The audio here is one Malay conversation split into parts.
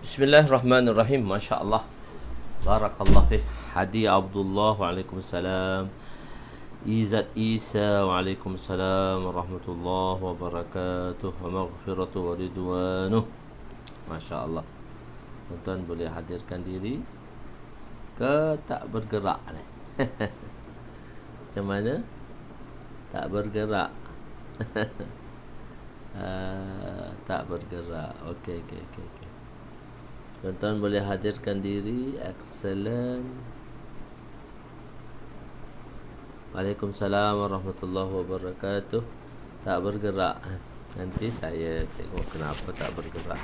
Bismillahirrahmanirrahim. Masya Allah. Barakallah fih. Hadi Abdullah. Waalaikumsalam. Izat Isa. Waalaikumsalam. Warahmatullahi wabarakatuh. Wa maghfiratu wa ridwanuh. Masya Allah. Tuan-tuan boleh hadirkan diri ke tak bergerak ni. Macam mana? Tak bergerak. Tak bergerak. Okey. Tuan-tuan boleh hadirkan diri. Excellent. Waalaikumsalam warahmatullahi wabarakatuh. Tak bergerak. Nanti saya tengok kenapa tak bergerak.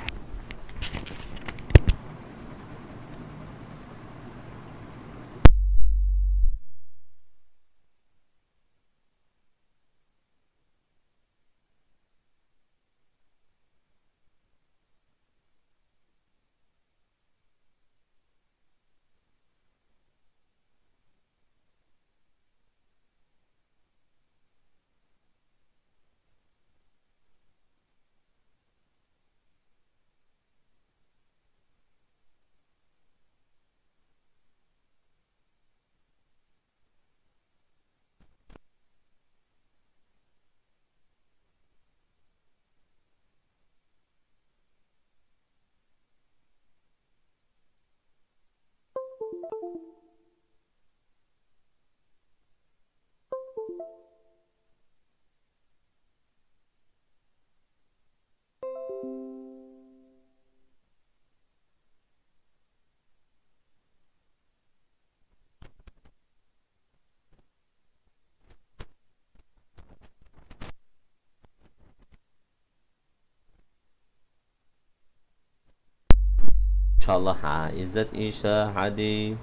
InsyaAllah. Izzat Isha, Hadi,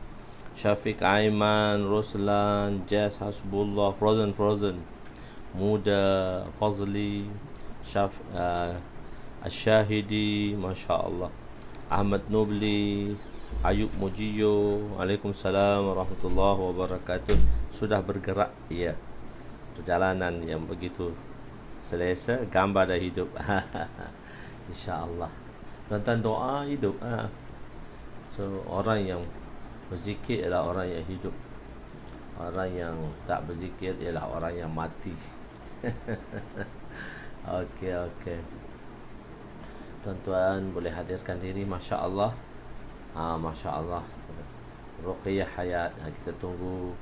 Syafiq Aiman, Ruslan, Jazz, Hasbullah, Frozen, Muda, Fazli, Asyahidi, Masya Allah, Ahmad Nubli, Ayub Mujiyo. Waalaikumsalam warahmatullahi wabarakatuh. Sudah bergerak, ya. Perjalanan yang begitu selesa, gambar dah hidup. InsyaAllah. Tuan-tuan doa hidup. So orang yang berzikir ialah orang yang hidup. Orang yang tak berzikir ialah orang yang mati. Okey. Tuan-tuan boleh hadirkan diri. Masya Allah. Masya Allah. Ruqyah Hayat. Kita tunggu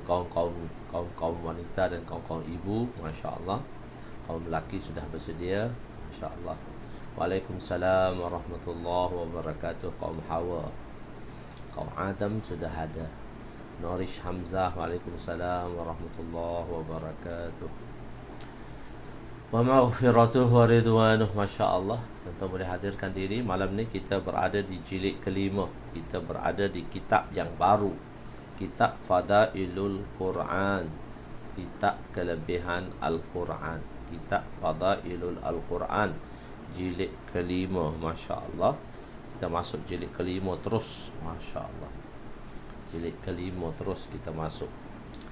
kaum wanita dan kaum ibu. Masya Allah. Kaum lelaki sudah bersedia. Masya Allah. Waalaikumsalam warahmatullahi wabarakatuh. Kaum Hawa, kaum Adam sudah ada. Norish Hamzah. Waalaikumsalam warahmatullahi wabarakatuh. Wa maghfiratuh wa ridwanuh. Masya Allah. Tuan-tuan boleh hadirkan diri. Malam ni kita berada di jilid kelima. Kita berada di kitab yang baru, Kitab Fadailul Quran, Kitab Kelebihan Al-Quran, Kitab Fadailul Al-Quran, jilid kelima. Masya Allah. Kita masuk jilid kelima terus. Masya Allah. Jilid kelima terus kita masuk.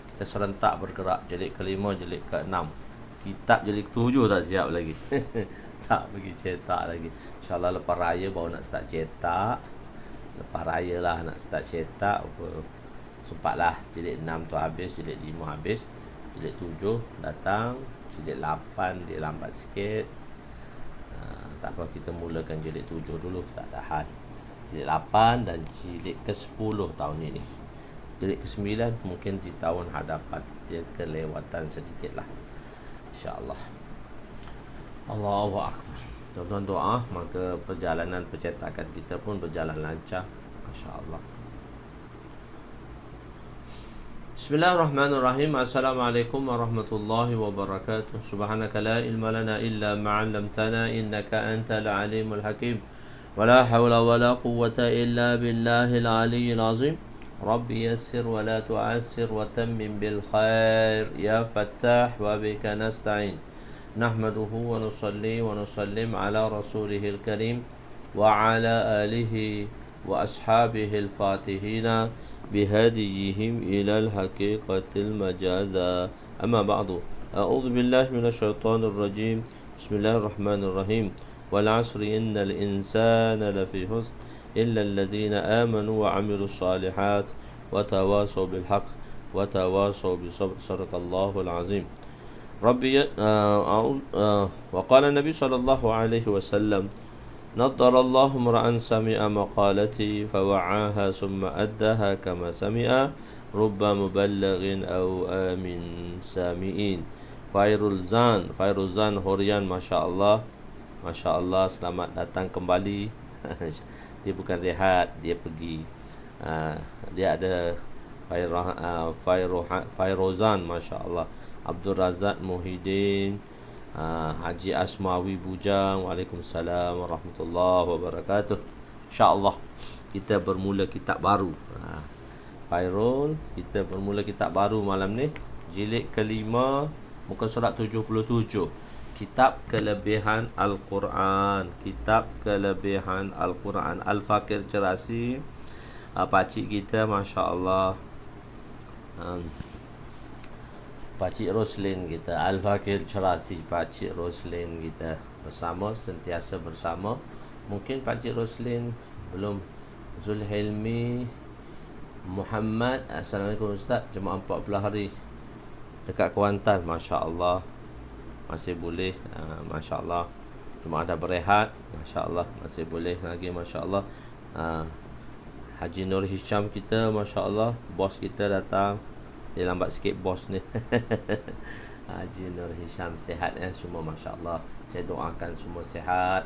Kita serentak bergerak. Jilid kelima, jilid ke-6. Kitab jilid ke-7 tak siap lagi. Tak pergi cetak lagi. InsyaAllah lepas raya baru nak start cetak. Lepas raya lah nak start cetak. Sempatlah jilid 6 tu habis, jilid 5 habis, jilid 7 datang, jilid 8 dia lambat sikit. Tak apa, kita mulakan jilid 7 dulu, tak ada hal. Jilid 8 dan jilid ke-10 tahun ini. Jilid ke-9 mungkin di tahun hadapan, dia kelewatan sedikit lah, InsyaAllah. Allahu Akbar. Tuan-tuan doa, maka perjalanan percetakan kita pun berjalan lancar, MasyaAllah. Bismillahirrahmanirrahim. Assalamualaikum warahmatullahi wabarakatuh. Subhanaka la ilma lana illa ma'allamtana innaka antal alimul hakim. Wala hawla wala quwwata illa billahil aliyyil azim. Rabbi yassir wa la tu'assir wa tammim bil khair ya fattah wa bika nasta'in. Nahmaduhu wa nusalli wa nusallim ala rasulihil karim wa ala alihi wa ashabihil fatihina بهديهم إلى الحقيقة المجازة أما بعد أعوذ بالله من الشيطان الرجيم بسم الله الرحمن الرحيم والعصر إن الإنسان لفي خسر إلا الذين آمنوا وعملوا الصالحات وتواصوا بالحق وتواصوا بالصبر صدق الله العظيم ربي وقال النبي صلى الله عليه وسلم نضر الله امرأ سمع مقالتي فوعاها ثم أداها كما سمع رب مبلغ أو آمن سامعين. Fairuzan Horian, Masya Allah, selamat datang kembali. Dia bukan rehat, dia pergi. Dia ada Fairuzan, Masya Allah. Abdul Razak Muhyiddin, Haji Asmawi Bujang, Waalaikumsalam warahmatullahi wabarakatuh. InsyaAllah kita bermula kitab baru. Fairul, kita bermula kitab baru malam ni. Jilid kelima, muka surat 77. Kitab Kelebihan Al-Quran. Kitab Kelebihan Al-Quran. Al-Fakir Cerasi, pakcik kita, Masya Allah, Pakcik Roslin kita, Al-Fakir Cerasi, Pakcik Roslin kita bersama, sentiasa bersama. Mungkin Pakcik Roslin belum. Zulhilmi Muhammad, Assalamualaikum Ustaz, jemaah 40 hari dekat Kuantan, Masya Allah, masih boleh, Masya Allah. Jemaah dah berehat, Masya Allah, masih boleh lagi, Masya Allah. Haji Nur Hisham kita, Masya Allah, bos kita datang. Dia lambat sikit bos ni. Haji Nur Hisham sihat semua, Masya Allah. Saya doakan semua sihat,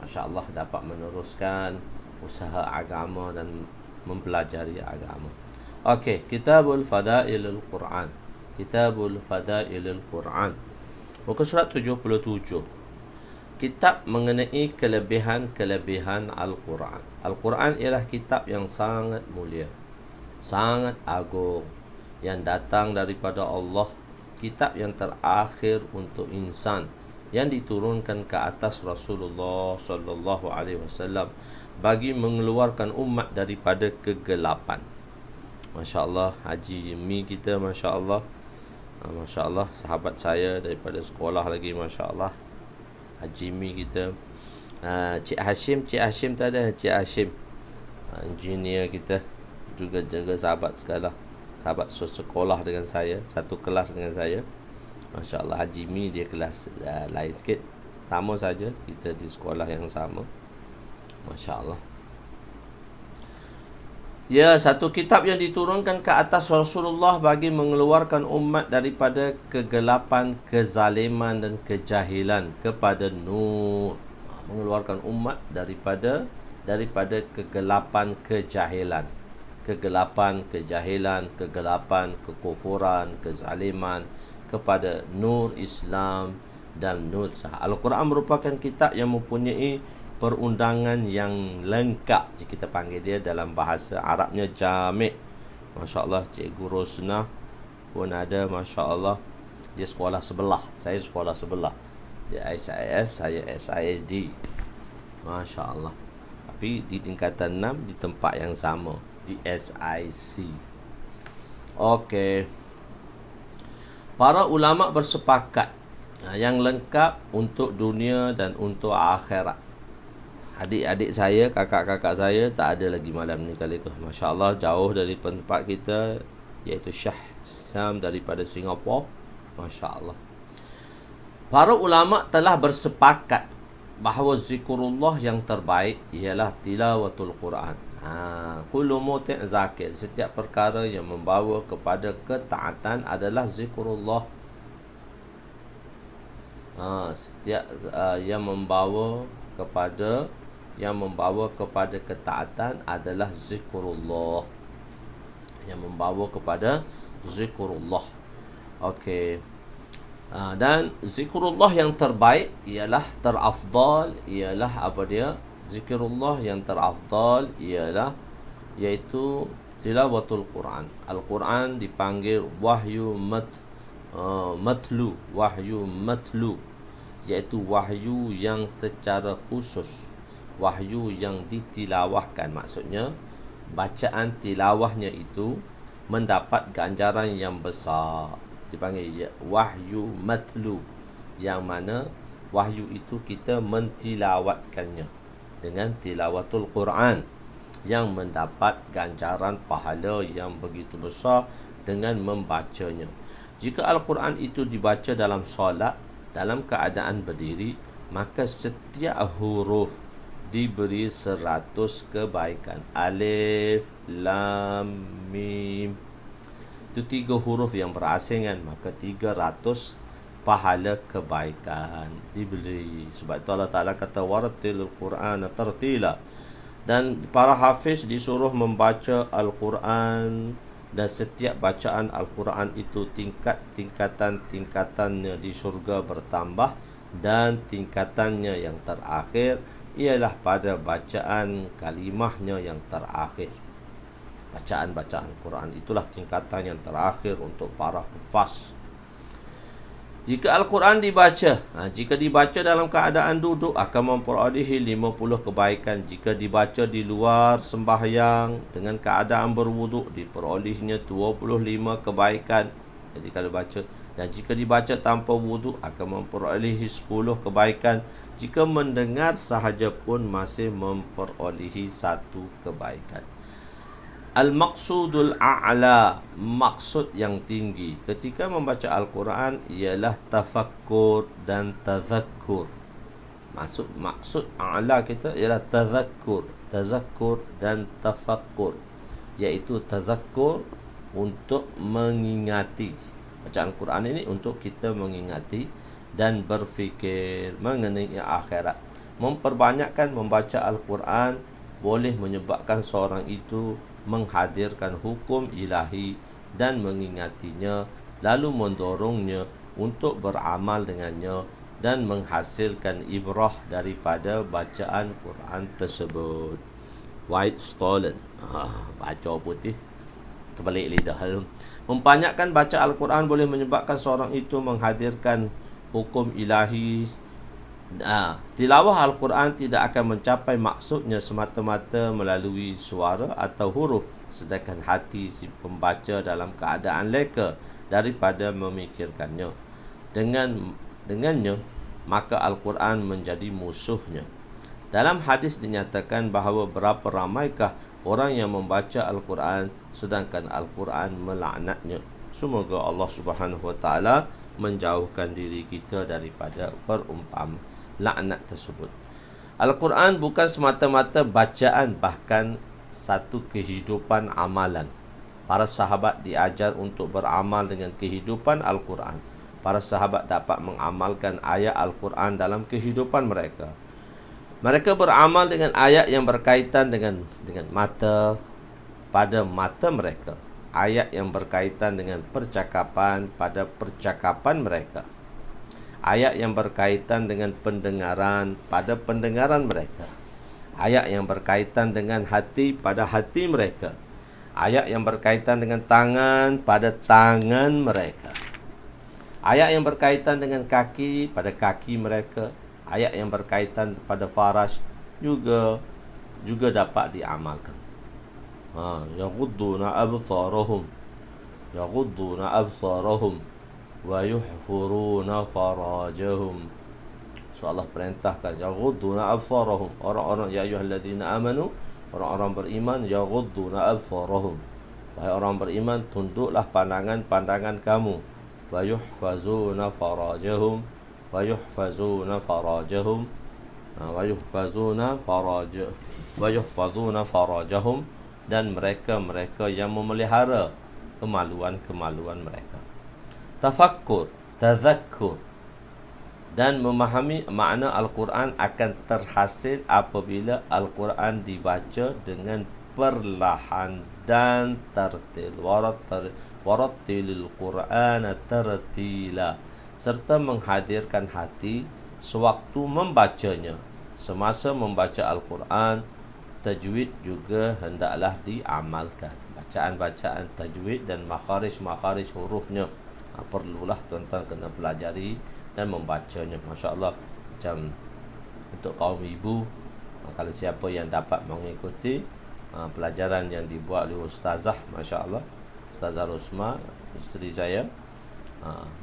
Masya Allah, dapat meneruskan usaha agama dan mempelajari agama. Okey, Kitabul Fadailul Quran. Kitabul Fadailul Quran, muka surat 77. Kitab mengenai kelebihan-kelebihan Al-Quran. Al-Quran ialah kitab yang sangat mulia, sangat agung, yang datang daripada Allah, kitab yang terakhir untuk insan, yang diturunkan ke atas Rasulullah sallallahu alaihi wasallam bagi mengeluarkan umat daripada kegelapan. Masya Allah, Haji Mi kita, Masya Allah, Masya Allah, sahabat saya daripada sekolah lagi, Masya Allah, Haji Mi kita. Cik Hashim tak ada, Cik Hashim, engineer kita, juga sahabat sekolah, sahabat sekolah dengan saya, satu kelas dengan saya, Masya Allah. Haji Mi dia kelas lain sikit, sama saja, kita di sekolah yang sama, Masya Allah. Ya, satu kitab yang diturunkan ke atas Rasulullah bagi mengeluarkan umat daripada kegelapan, kezaliman dan kejahilan kepada nur. Mengeluarkan umat daripada kegelapan, kejahilan, kegelapan, kekufuran, kezaliman kepada nur Islam dan nur sah. Al-Quran merupakan kitab yang mempunyai perundangan yang lengkap. Kita panggil dia dalam bahasa Arabnya jami'. Masya Allah, Cikgu Rosnah pun ada, Masya Allah. Dia sekolah sebelah, saya sekolah sebelah. Dia SIS, saya SID, Masya Allah. Tapi di tingkatan 6 di tempat yang sama, di SIC. Okey. Para ulama bersepakat yang lengkap untuk dunia dan untuk akhirat. Adik-adik saya, kakak-kakak saya tak ada lagi malam ni kali tu. Masya Allah, jauh dari tempat kita, iaitu Syah Sam daripada Singapura. Masya Allah. Para ulama telah bersepakat bahawa zikrullah yang terbaik ialah tilawatul Quran. Kullu muti' zakir, setiap perkara yang membawa kepada ketaatan adalah zikrullah. Setiap yang membawa kepada ketaatan adalah zikrullah. Yang membawa kepada zikrullah. Okey. Dan zikrullah yang terbaik ialah terafdal, ialah apa dia? Zikrullah yang terafdal ialah iaitu tilawatul Quran. Al-Quran dipanggil wahyu matlu, wahyu matlu, iaitu wahyu yang secara khusus, wahyu yang ditilawahkan. Maksudnya bacaan tilawahnya itu mendapat ganjaran yang besar, dipanggil wahyu matlu, yang mana wahyu itu kita mentilawatkannya dengan tilawatul Quran, yang mendapat ganjaran pahala yang begitu besar dengan membacanya. Jika Al-Quran itu dibaca dalam solat, dalam keadaan berdiri, maka setiap huruf diberi 100 kebaikan. Alif, Lam, Mim, itu 3 huruf yang berasingan, maka 300 pahala kebaikan diberi. Sebab itu Allah Ta'ala kata warattilul Qur'ana tartila. Dan para hafiz disuruh membaca Al-Quran, dan setiap bacaan Al-Quran itu tingkatannya di syurga bertambah, dan tingkatannya yang terakhir ialah pada bacaan kalimahnya yang terakhir. Bacaan Quran itulah tingkatan yang terakhir untuk para hufaz. Jika Al-Quran dibaca, jika dibaca dalam keadaan duduk akan memperolehi 50 kebaikan. Jika dibaca di luar sembahyang dengan keadaan berwuduk, diperolehnya 25 kebaikan. Jadi kalau baca, dan jika dibaca tanpa wuduk akan memperolehi 10 kebaikan. Jika mendengar sahaja pun masih memperolehi 1 kebaikan. Al-maqsudul a'la, maksud yang tinggi ketika membaca Al-Quran ialah tafakkur dan tazakkur. Maksud a'la kita ialah tazakkur dan tafakkur, iaitu tazakkur untuk mengingati. Bacaan Quran ini untuk kita mengingati dan berfikir mengenai akhirat. Memperbanyakkan membaca Al-Quran boleh menyebabkan seorang itu menghadirkan hukum ilahi dan mengingatinya, lalu mendorongnya untuk beramal dengannya dan menghasilkan ibrah daripada bacaan Quran tersebut. White Stolen, baca putih terbalik lidah. Membanyakkan baca Al-Quran boleh menyebabkan seorang itu menghadirkan hukum ilahi. Tilawah Al-Quran tidak akan mencapai maksudnya semata-mata melalui suara atau huruf, sedangkan hati si pembaca dalam keadaan leka daripada memikirkannya. Dengannya maka Al-Quran menjadi musuhnya. Dalam hadis dinyatakan bahawa berapa ramaikah orang yang membaca Al-Quran sedangkan Al-Quran melaknatnya. Semoga Allah Subhanahu Wa Taala menjauhkan diri kita daripada laknat tersebut. Al-Quran bukan semata-mata bacaan, bahkan satu kehidupan amalan. Para sahabat diajar untuk beramal dengan kehidupan Al-Quran. Para sahabat dapat mengamalkan ayat Al-Quran dalam kehidupan mereka. Mereka beramal dengan ayat yang berkaitan dengan mata, pada mata mereka. Ayat yang berkaitan dengan percakapan pada percakapan mereka. Ayat yang berkaitan dengan pendengaran pada pendengaran mereka. Ayat yang berkaitan dengan hati pada hati mereka. Ayat yang berkaitan dengan tangan pada tangan mereka. Ayat yang berkaitan dengan kaki pada kaki mereka. Ayat yang berkaitan pada faraj juga dapat diamalkan. Yaghudduna absarahum wa yuhfuruna farajahum. So Allah perintahkan yaghudduna absarahum, orang-orang ya ayyuhalladzina amanu, orang-orang beriman, yaghudduna absarahum, wahai orang beriman, tunduklah pandangan-pandangan kamu. Wa yuhfazuna farajahum, wa yuhfazuna farajahum, wa yuhfazuna farajahum, wa yuhfazuna farajahum, dan mereka yang memelihara kemaluan-kemaluan mereka. Tafakkur, tazakkur, dan memahami makna Al-Quran akan terhasil apabila Al-Quran dibaca dengan perlahan dan tertil. Warattilil Qur'ana tartila, serta menghadirkan hati sewaktu membacanya. Semasa membaca Al-Quran, tajwid juga hendaklah diamalkan. Bacaan-bacaan tajwid dan makharij hurufnya perlulah tuan-tuan kena pelajari dan membacanya. Masya Allah, macam untuk kaum ibu, kalau siapa yang dapat mengikuti pelajaran yang dibuat oleh Ustazah, Masya Allah, Ustazah Rosma, isteri saya,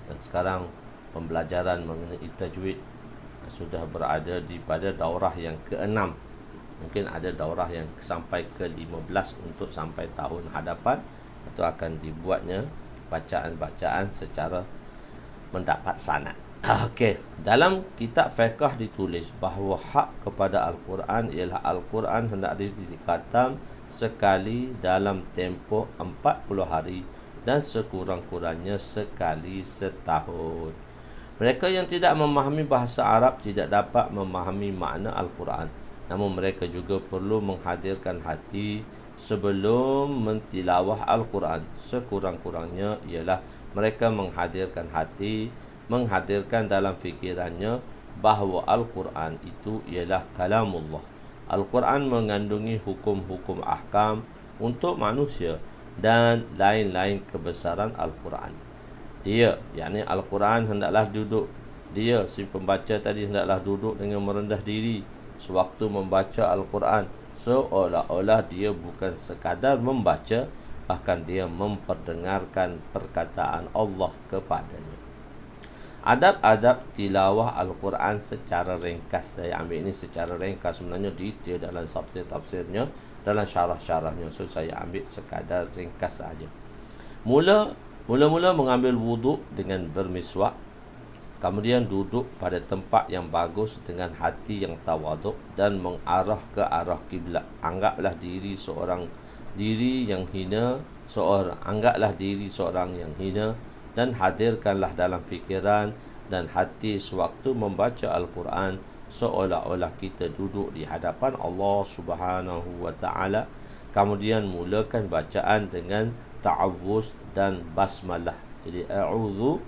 dan sekarang pembelajaran mengenai tajwid sudah berada pada daurah yang ke-6. Mungkin ada daurah yang sampai ke-15 untuk sampai tahun hadapan. Itu akan dibuatnya bacaan-bacaan secara mendapat sanad. Okey, dalam kitab fiqh ditulis bahawa hak kepada Al-Quran ialah Al-Quran hendak dikhatam sekali dalam tempoh 40 hari dan sekurang-kurangnya sekali setahun. Mereka yang tidak memahami bahasa Arab tidak dapat memahami makna Al-Quran. Namun mereka juga perlu menghadirkan hati sebelum mentilawah Al-Quran. Sekurang-kurangnya ialah mereka menghadirkan hati, menghadirkan dalam fikirannya bahawa Al-Quran itu ialah kalamullah. Al-Quran mengandungi hukum-hukum ahkam untuk manusia dan lain-lain kebesaran Al-Quran. Dia, yakni Al-Quran hendaklah duduk. Dia, si pembaca tadi, hendaklah duduk dengan merendah diri sewaktu membaca Al-Quran, seolah-olah dia bukan sekadar membaca, bahkan dia memperdengarkan perkataan Allah kepadanya. Adab-adab tilawah Al-Quran secara ringkas. Saya ambil ini secara ringkas, sebenarnya detail dalam tafsir-tafsirnya, dalam syarah-syarahnya. So saya ambil sekadar ringkas saja. Mula-mula mengambil wuduk dengan bermiswak, kemudian duduk pada tempat yang bagus dengan hati yang tawaduk dan mengarah ke arah kiblat. Anggaplah diri seorang yang hina, dan hadirkanlah dalam fikiran dan hati sewaktu membaca Al-Quran seolah-olah kita duduk di hadapan Allah Subhanahu wa ta'ala. Kemudian mulakan bacaan dengan ta'awuz dan basmalah. Jadi a'udhu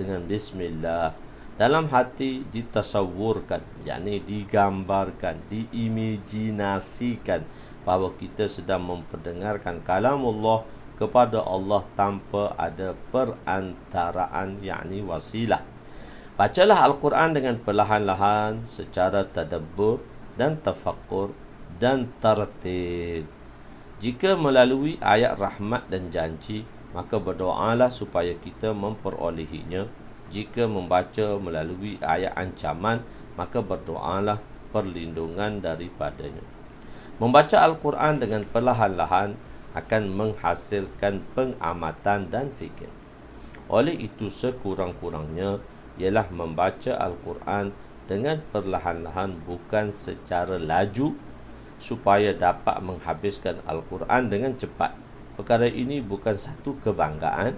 dengan bismillah. Dalam hati ditasawurkan, yakni digambarkan, diimajinasikan bahawa kita sedang memperdengarkan kalamullah kepada Allah tanpa ada perantaraan, yakni wasilah. Bacalah Al-Quran dengan perlahan-lahan secara tadabbur dan tafakkur dan tartil. Jika melalui ayat rahmat dan janji, maka berdoalah supaya kita memperolehinya. Jika membaca melalui ayat ancaman, maka berdoalah perlindungan daripadanya. Membaca Al-Quran dengan perlahan-lahan akan menghasilkan pengamatan dan fikir. Oleh itu sekurang-kurangnya ialah membaca Al-Quran dengan perlahan-lahan, bukan secara laju, supaya dapat menghabiskan Al-Quran dengan cepat. Perkara ini bukan satu kebanggaan.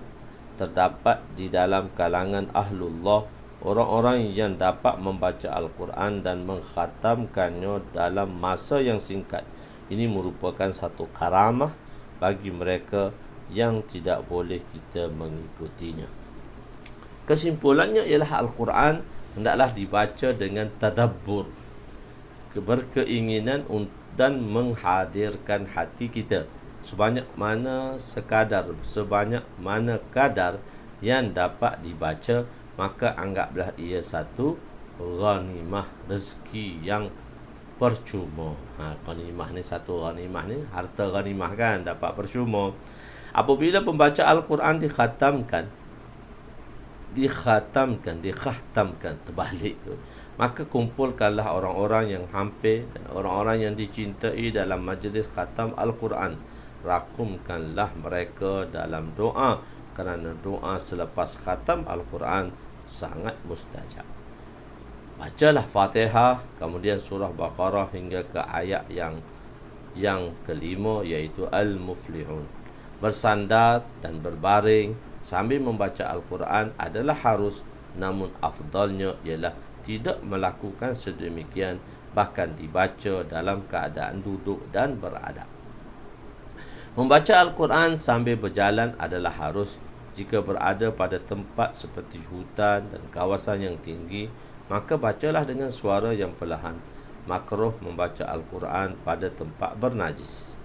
Terdapat di dalam kalangan Ahlullah orang-orang yang dapat membaca Al-Quran dan mengkhatamkannya dalam masa yang singkat. Ini merupakan satu karamah bagi mereka yang tidak boleh kita mengikutinya. Kesimpulannya ialah Al-Quran hendaklah dibaca dengan tadabbur, berkeinginan dan menghadirkan hati kita sebanyak mana kadar yang dapat dibaca, maka anggaplah ia satu ghanimah, rezeki yang percuma. Ghanimah ni, satu ghanimah ni harta ghanimah kan, dapat percuma. Apabila pembaca Al-Quran dikhatamkan, dikhatamkan terbalik tu. Maka kumpulkanlah orang-orang yang hampir dan orang-orang yang dicintai dalam majlis khatam Al-Quran. Rakumkanlah mereka dalam doa, kerana doa selepas khatam Al-Quran sangat mustajab. Bacalah Fatihah, kemudian surah Baqarah hingga ke ayat yang kelima, iaitu Al-Muflihun. Bersandar dan berbaring sambil membaca Al-Quran adalah harus, namun afdalnya ialah tidak melakukan sedemikian, bahkan dibaca dalam keadaan duduk dan beradab. Membaca Al-Quran sambil berjalan adalah harus. Jika berada pada tempat seperti hutan dan kawasan yang tinggi, maka bacalah dengan suara yang perlahan. Makruh membaca Al-Quran pada tempat bernajis.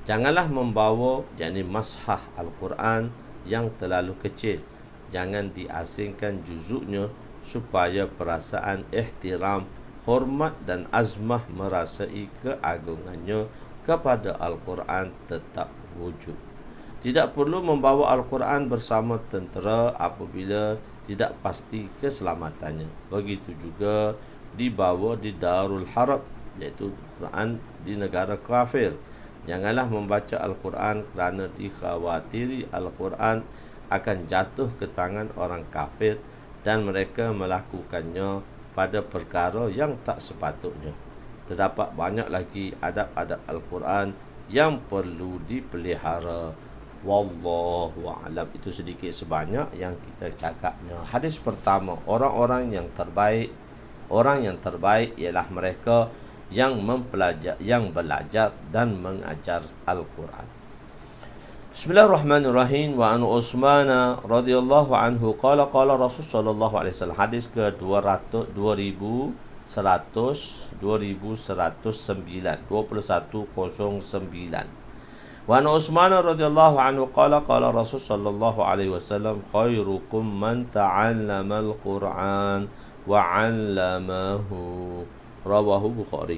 Janganlah membawa, yakni mashah Al-Quran yang terlalu kecil. Jangan diasingkan juzuknya supaya perasaan ihtiram, hormat dan azmah merasai keagungannya kepada Al-Quran tetap wujud. Tidak perlu membawa Al-Quran bersama tentera apabila tidak pasti keselamatannya. Begitu juga dibawa di Darul Harb, iaitu Quran di negara kafir. Janganlah membaca Al-Quran kerana dikhawatiri Al-Quran akan jatuh ke tangan orang kafir dan mereka melakukannya pada perkara yang tak sepatutnya. Terdapat banyak lagi adab-adab Al-Quran yang perlu dipelihara. Wallahu a'lam. Itu sedikit sebanyak yang kita cakapnya. Hadis pertama, orang yang terbaik ialah mereka yang belajar dan mengajar Al-Quran. Bismillahirrahmanirrahim. Wa an Utsman radhiyallahu anhu qala Rasul sallallahu alaihi wasallam. Hadis ke 2109. 2109. Wa an Utsman radhiyallahu anhu qala Rasul sallallahu alaihi wasallam, khairukum man ta'allama al-Qur'an wa 'allamahu. Rawahu Bukhari.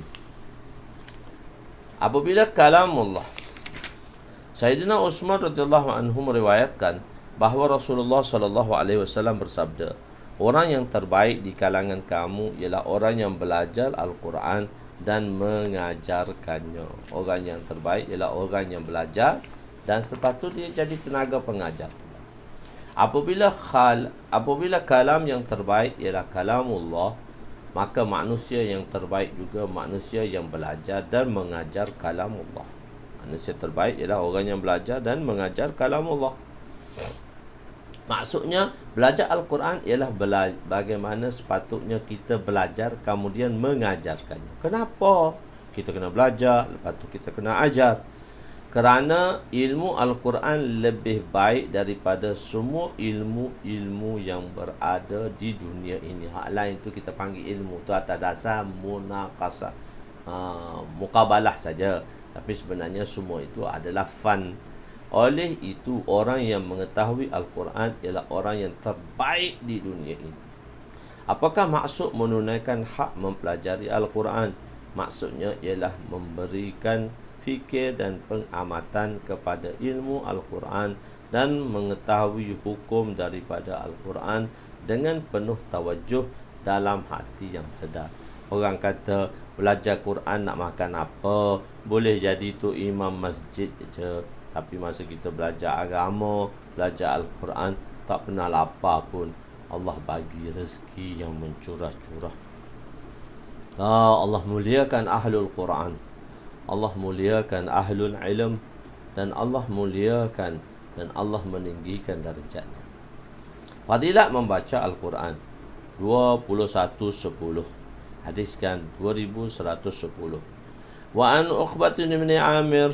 Apabila kalamullah, Sayyidina Utsman radhiyallahu anhu meriwayatkan bahawa Rasulullah sallallahu alaihi wasallam bersabda, orang yang terbaik di kalangan kamu ialah orang yang belajar Al-Quran dan mengajarkannya. Orang yang terbaik ialah orang yang belajar dan selepas itu dia jadi tenaga pengajar. Apabila kalam yang terbaik ialah kalamullah, maka manusia yang terbaik juga manusia yang belajar dan mengajar kalamullah. Manusia terbaik ialah orang yang belajar dan mengajar kalamullah. Maksudnya, belajar Al-Quran ialah bagaimana sepatutnya kita belajar kemudian mengajarkannya. Kenapa? Kita kena belajar, lepas tu kita kena ajar. Kerana ilmu Al-Quran lebih baik daripada semua ilmu-ilmu yang berada di dunia ini. Hak lain tu kita panggil ilmu tu atas dasar munaqasah, mukabalah saja. Tapi sebenarnya semua itu adalah fan. Oleh itu, orang yang mengetahui Al-Quran ialah orang yang terbaik di dunia ini. Apakah maksud menunaikan hak mempelajari Al-Quran? Maksudnya ialah memberikan fikir dan pengamatan kepada ilmu Al-Quran dan mengetahui hukum daripada Al-Quran dengan penuh tawajuh dalam hati yang sedar. Orang kata belajar Quran nak makan apa? Boleh jadi tu imam masjid je. Tapi masa kita belajar agama, belajar Al-Quran, tak pernah lapar pun. Allah bagi rezeki yang mencurah-curah. Allah muliakan ahlul Quran. Allah muliakan ahlul ilm. Dan Allah muliakan dan Allah meninggikan darjatnya. Fadilat membaca Al-Quran 21:10. Hadiskan 2110. Wa an Uqbah bin Amir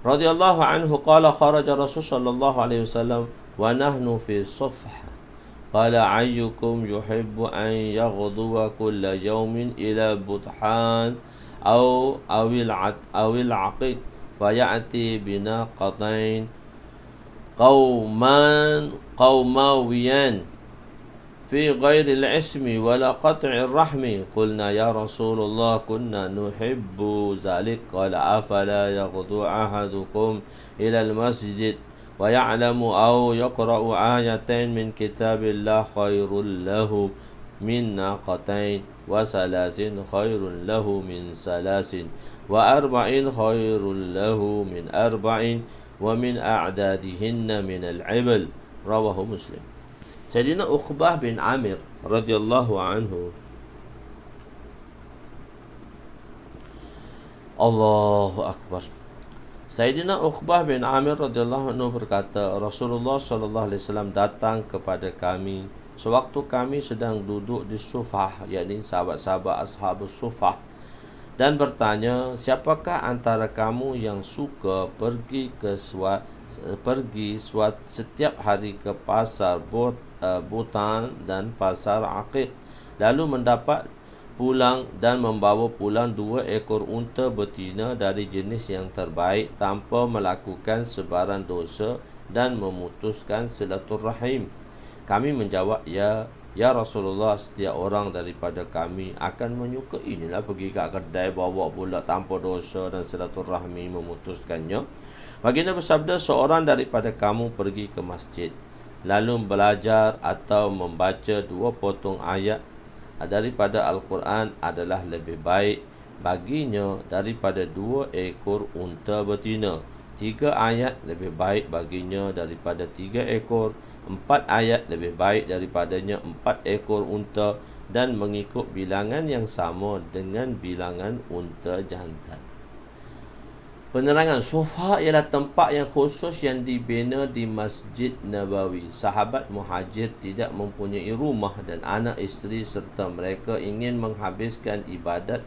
radhiyallahu anhu qala kharaja Rasul sallallahu alaihi wasallam wa nahnu fi safha qala ayyukum yuhibbu an yaghduwa kulla yawmin ila buthan awil aqid fayati binaqatain qaumawiyan في غير العسم ولا قطع الرحم قلنا يا رسول الله كنا نحب ذلك قال أفلا يغدو أحدكم إلى المسجد ويعلم أو يقرأ آيتين من كتاب الله خير له من ناقتين وثلاث خير له من ثلاث وأربع خير له من أربع ومن أعدادهن من العبل رواه مسلم. Sayyidina Uqbah bin Amir radhiyallahu anhu, Allahu Akbar. Sayyidina Uqbah bin Amir radhiyallahu anhu berkata, Rasulullah sallallahu alaihi wasallam datang kepada kami sewaktu kami sedang duduk di Sufah, yakni sahabat-sahabat ashabus Sufah, dan bertanya, siapakah antara kamu yang suka pergi setiap hari ke pasar Butan dan pasar Aqiq, lalu mendapat pulang dan membawa pulang 2 ekor unta betina dari jenis yang terbaik tanpa melakukan sebarang dosa dan memutuskan silaturrahim. Kami menjawab, ya Rasulullah, setiap orang daripada kami akan menyukainya pergi ke kedai bawa pula tanpa dosa dan silaturrahmi memutuskannya. Baginda bersabda, seorang daripada kamu pergi ke masjid lalu belajar atau membaca 2 potong ayat daripada Al-Quran adalah lebih baik baginya daripada 2 ekor unta betina. 3 ayat lebih baik baginya daripada 3 ekor. 4 ayat lebih baik daripadanya 4 ekor unta, dan mengikut bilangan yang sama dengan bilangan unta jantan. Penerangan Sufah ialah tempat yang khusus yang dibina di Masjid Nabawi. Sahabat muhajir tidak mempunyai rumah dan anak isteri serta mereka ingin menghabiskan ibadat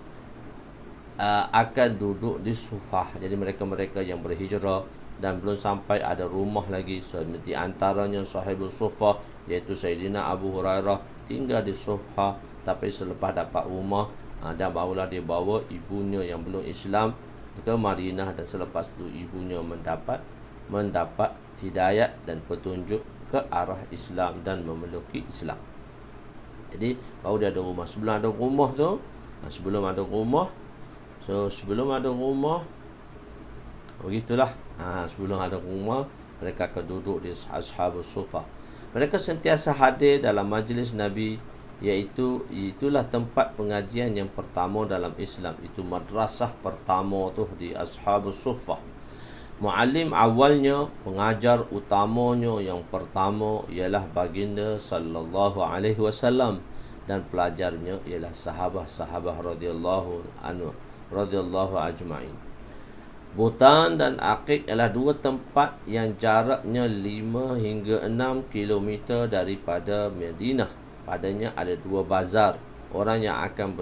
akan duduk di Sufah. Jadi mereka-mereka yang berhijrah dan belum sampai ada rumah lagi, seperti antaranya sahibul Sufah iaitu Sayyidina Abu Hurairah tinggal di Sufah, tapi selepas dapat rumah dan barulah dia bawa ibunya yang belum Islam ke Madinah, dan selepas itu ibunya mendapat hidayat dan petunjuk ke arah Islam dan memeluk Islam. Jadi baru dia ada rumah. Sebelum ada rumah begitulah. Sebelum ada rumah, mereka akan duduk di Ashabus Sufah. Mereka sentiasa hadir dalam majlis Nabi, itulah tempat pengajian yang pertama dalam Islam. Itu madrasah pertama tu di Ashabus Sufah. Muallim awalnya, pengajar utamanya yang pertama ialah baginda sallallahu alaihi wasallam, dan pelajarnya ialah sahabat-sahabat radhiyallahu ajma'in. Butan dan Aqiq ialah 2 tempat yang jaraknya 5 hingga 6 kilometer daripada Madinah. Padanya ada 2 bazar. Orang yang akan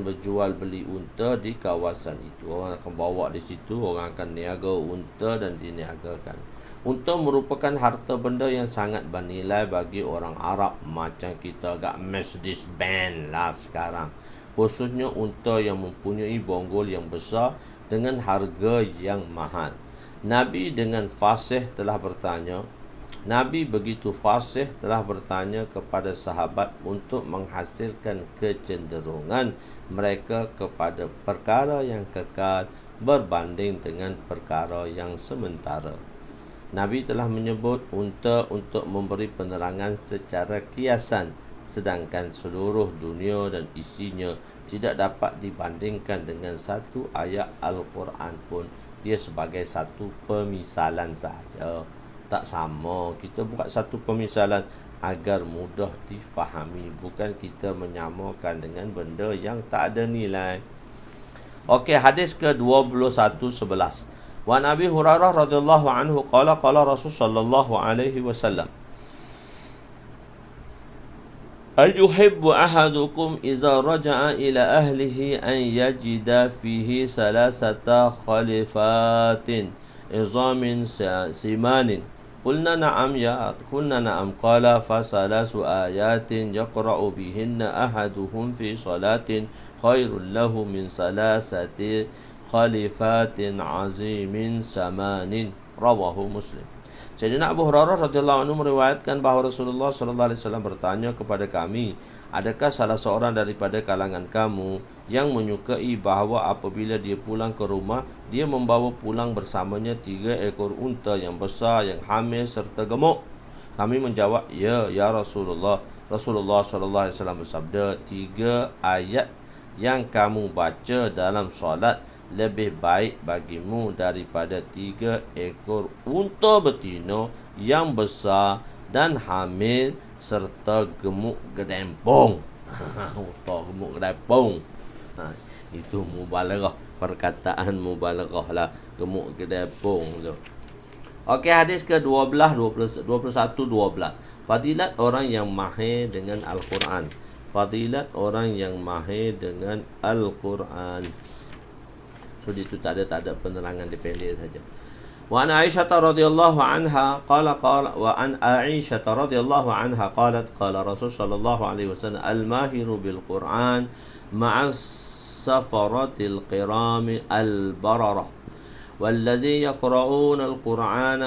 berjual beli unta di kawasan itu. Orang akan bawa di situ, orang akan niaga unta dan diniagakan. Unta merupakan harta benda yang sangat bernilai bagi orang Arab. Macam kita agak Mercedes Benz lah sekarang. Khususnya unta yang mempunyai bonggol yang besar dengan harga yang mahal. Nabi begitu fasih telah bertanya kepada sahabat untuk menghasilkan kecenderungan mereka kepada perkara yang kekal berbanding dengan perkara yang sementara. Nabi telah menyebut unta untuk memberi penerangan secara kiasan, sedangkan seluruh dunia dan isinya tidak dapat dibandingkan dengan satu ayat Al-Quran pun. Dia sebagai satu pemisalan sahaja, tak sama. Kita buat satu pemisalan agar mudah difahami, bukan kita menyamakan dengan benda yang tak ada nilai. Okey, hadis ke-2111. Wa Nabi Hurairah radhiyallahu anhu qala Rasul sallallahu alaihi wasallam, Ayuhibbu ahadukum iza raja'a ila ahlihi an yajida fihi salasata khalifatin izamin simanin. Qulna na'am qala fa salasu ayatin yaqra'u bihinna ahaduhum fi salatin khairul lahu min salasati khalifatin azimin samanin. Rawahu Muslim. Sayyidina Abu Hurairah radhiyallahu anhu meriwayatkan bahawa Rasulullah sallallahu alaihi wasallam bertanya kepada kami, adakah salah seorang daripada kalangan kamu yang menyukai bahawa apabila dia pulang ke rumah, dia membawa pulang bersamanya 3 ekor unta yang besar, yang hamil serta gemuk. Kami menjawab, ya Rasulullah. Rasulullah SAW bersabda, 3 ayat yang kamu baca dalam solat lebih baik bagimu daripada 3 ekor unta betina yang besar dan hamil serta gemuk gedempong. Unta gemuk gedempong. Itu mubalaghah, perkataan mubalaghah lah, gemuk gedempong tu. Okey, hadis ke-12, 21, 12. Fadilat orang yang mahir dengan Al-Quran. Fadilat orang yang mahir dengan Al-Quran. So itu tak ada penerangan, dipendek saja. Wa an Aisyah radhiyallahu anha qala wa an Aisyah radhiyallahu anha qalat qala Rasul sallallahu alaihi wasallam al-mahiru bil Quran ma'as safaratil qiram al-bararah والذي يقرؤون القرآن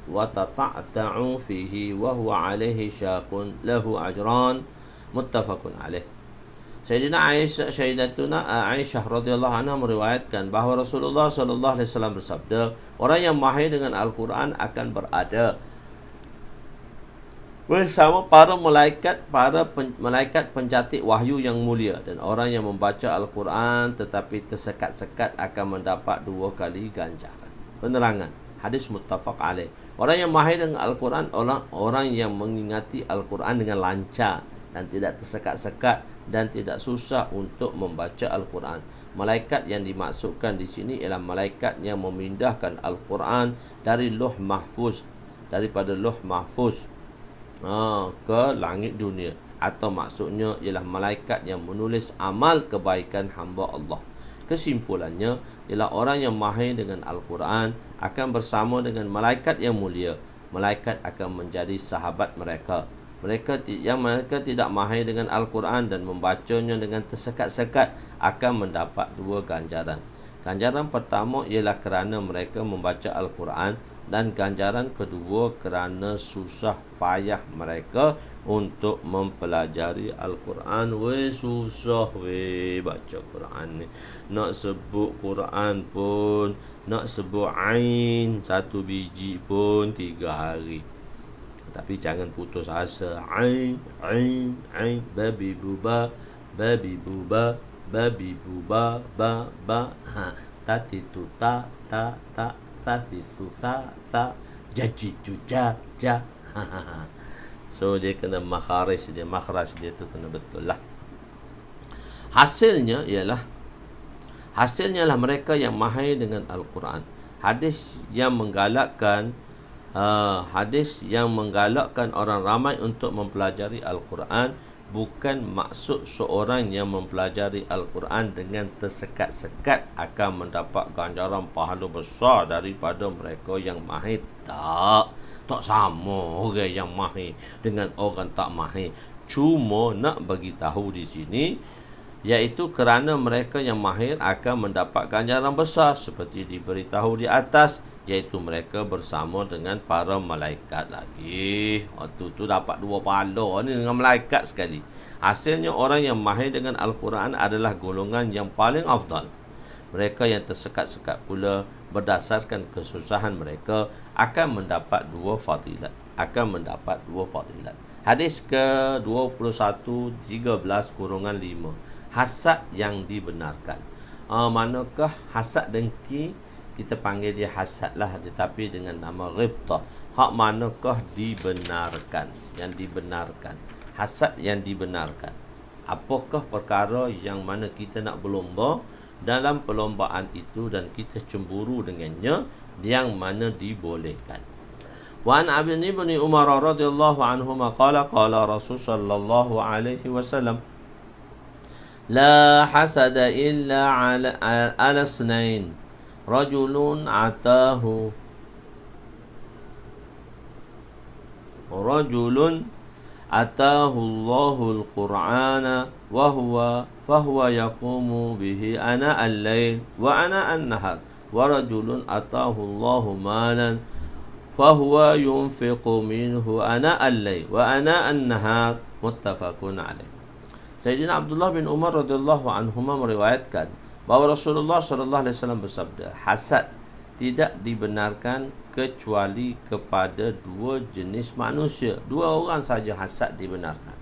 وتتعتع فيه وهو عليه شاق له أجران متفق عليه. Sayyidatuna Aisyah radhiyallahu anha meriwayatkan bahawa Rasulullah sallallahu alaihi wasallam bersabda, orang yang mahir dengan Al-Quran akan berada bersama para malaikat pencatat wahyu yang mulia, dan orang yang membaca Al-Quran tetapi tersekat-sekat akan mendapat 2 kali ganjaran. Penerangan hadis muttafaq alaih. Orang yang mahir dengan Al-Quran, orang yang mengingati Al-Quran dengan lancar dan tidak tersekat-sekat dan tidak susah untuk membaca Al-Quran. Malaikat yang dimaksudkan di sini ialah malaikat yang memindahkan Al-Quran dari Lauh Mahfuz, daripada Lauh Mahfuz ke langit dunia, atau maksudnya ialah malaikat yang menulis amal kebaikan hamba Allah. Kesimpulannya ialah orang yang mahir dengan Al-Quran akan bersama dengan malaikat yang mulia. Malaikat akan menjadi sahabat mereka. Mereka tidak mahir dengan Al-Quran dan membacanya dengan tersekat-sekat akan mendapat 2 ganjaran. Ganjaran pertama ialah kerana mereka membaca Al-Quran, dan ganjaran kedua kerana susah payah mereka untuk mempelajari Al-Quran. Susah baca Quran ni. Nak sebut Quran pun, nak sebut ain 1 biji pun 3 hari. Tapi jangan putus asa. Ain, babi buba, ba. Tati tu ta, tati tu ta, jaji tu ja. So dia kena makhraj dia tu kena betul lah. Hasilnya ialah mereka yang mahir dengan Al-Quran. Hadis yang menggalakkan orang ramai untuk mempelajari Al-Quran, bukan maksud seorang yang mempelajari Al-Quran dengan tersekat-sekat akan mendapat ganjaran pahala besar daripada mereka yang mahir. Tak sama orang yang mahir dengan orang tak mahir. Cuma nak bagi tahu di sini, iaitu kerana mereka yang mahir akan mendapat ganjaran besar seperti diberitahu di atas, iaitu mereka bersama dengan para malaikat lagi. Waktu tu dapat 2 pahala ni dengan malaikat sekali. Hasilnya orang yang mahir dengan Al-Quran adalah golongan yang paling afdal. Mereka yang tersekat-sekat pula berdasarkan kesusahan mereka akan mendapat 2 fadilat. Hadis ke-21, 13-5. Hasad yang dibenarkan. Manakah hasad dengki? Kita panggil dia hasad lah, tetapi dengan nama ghibtah. Hak manakah dibenarkan? Yang dibenarkan. Hasad yang dibenarkan. Apakah perkara yang mana kita nak berlomba dalam perlombaan itu dan kita cemburu dengannya, yang mana dibolehkan. Wa an ibn Umar radhiyallahu anhuma qala Rasul sallallahu alaihi wasallam, la hasada illa ala snain, rajulun atahu Allahul Qur'ana fahuwa yaqumu bihi ana al-lail wa ana an-nahar, wa rajulun atahu Allahu malan fahuwa yunfiqu minhu ana al-lail wa ana an-nahar, muttafaqun alaih. Sayyidina Abdullah bin Umar radhiyallahu anhuma meriwayatkan bahawa Rasulullah sallallahu alaihi wasallam bersabda, hasad tidak dibenarkan kecuali kepada dua jenis manusia. Dua orang saja hasad dibenarkan.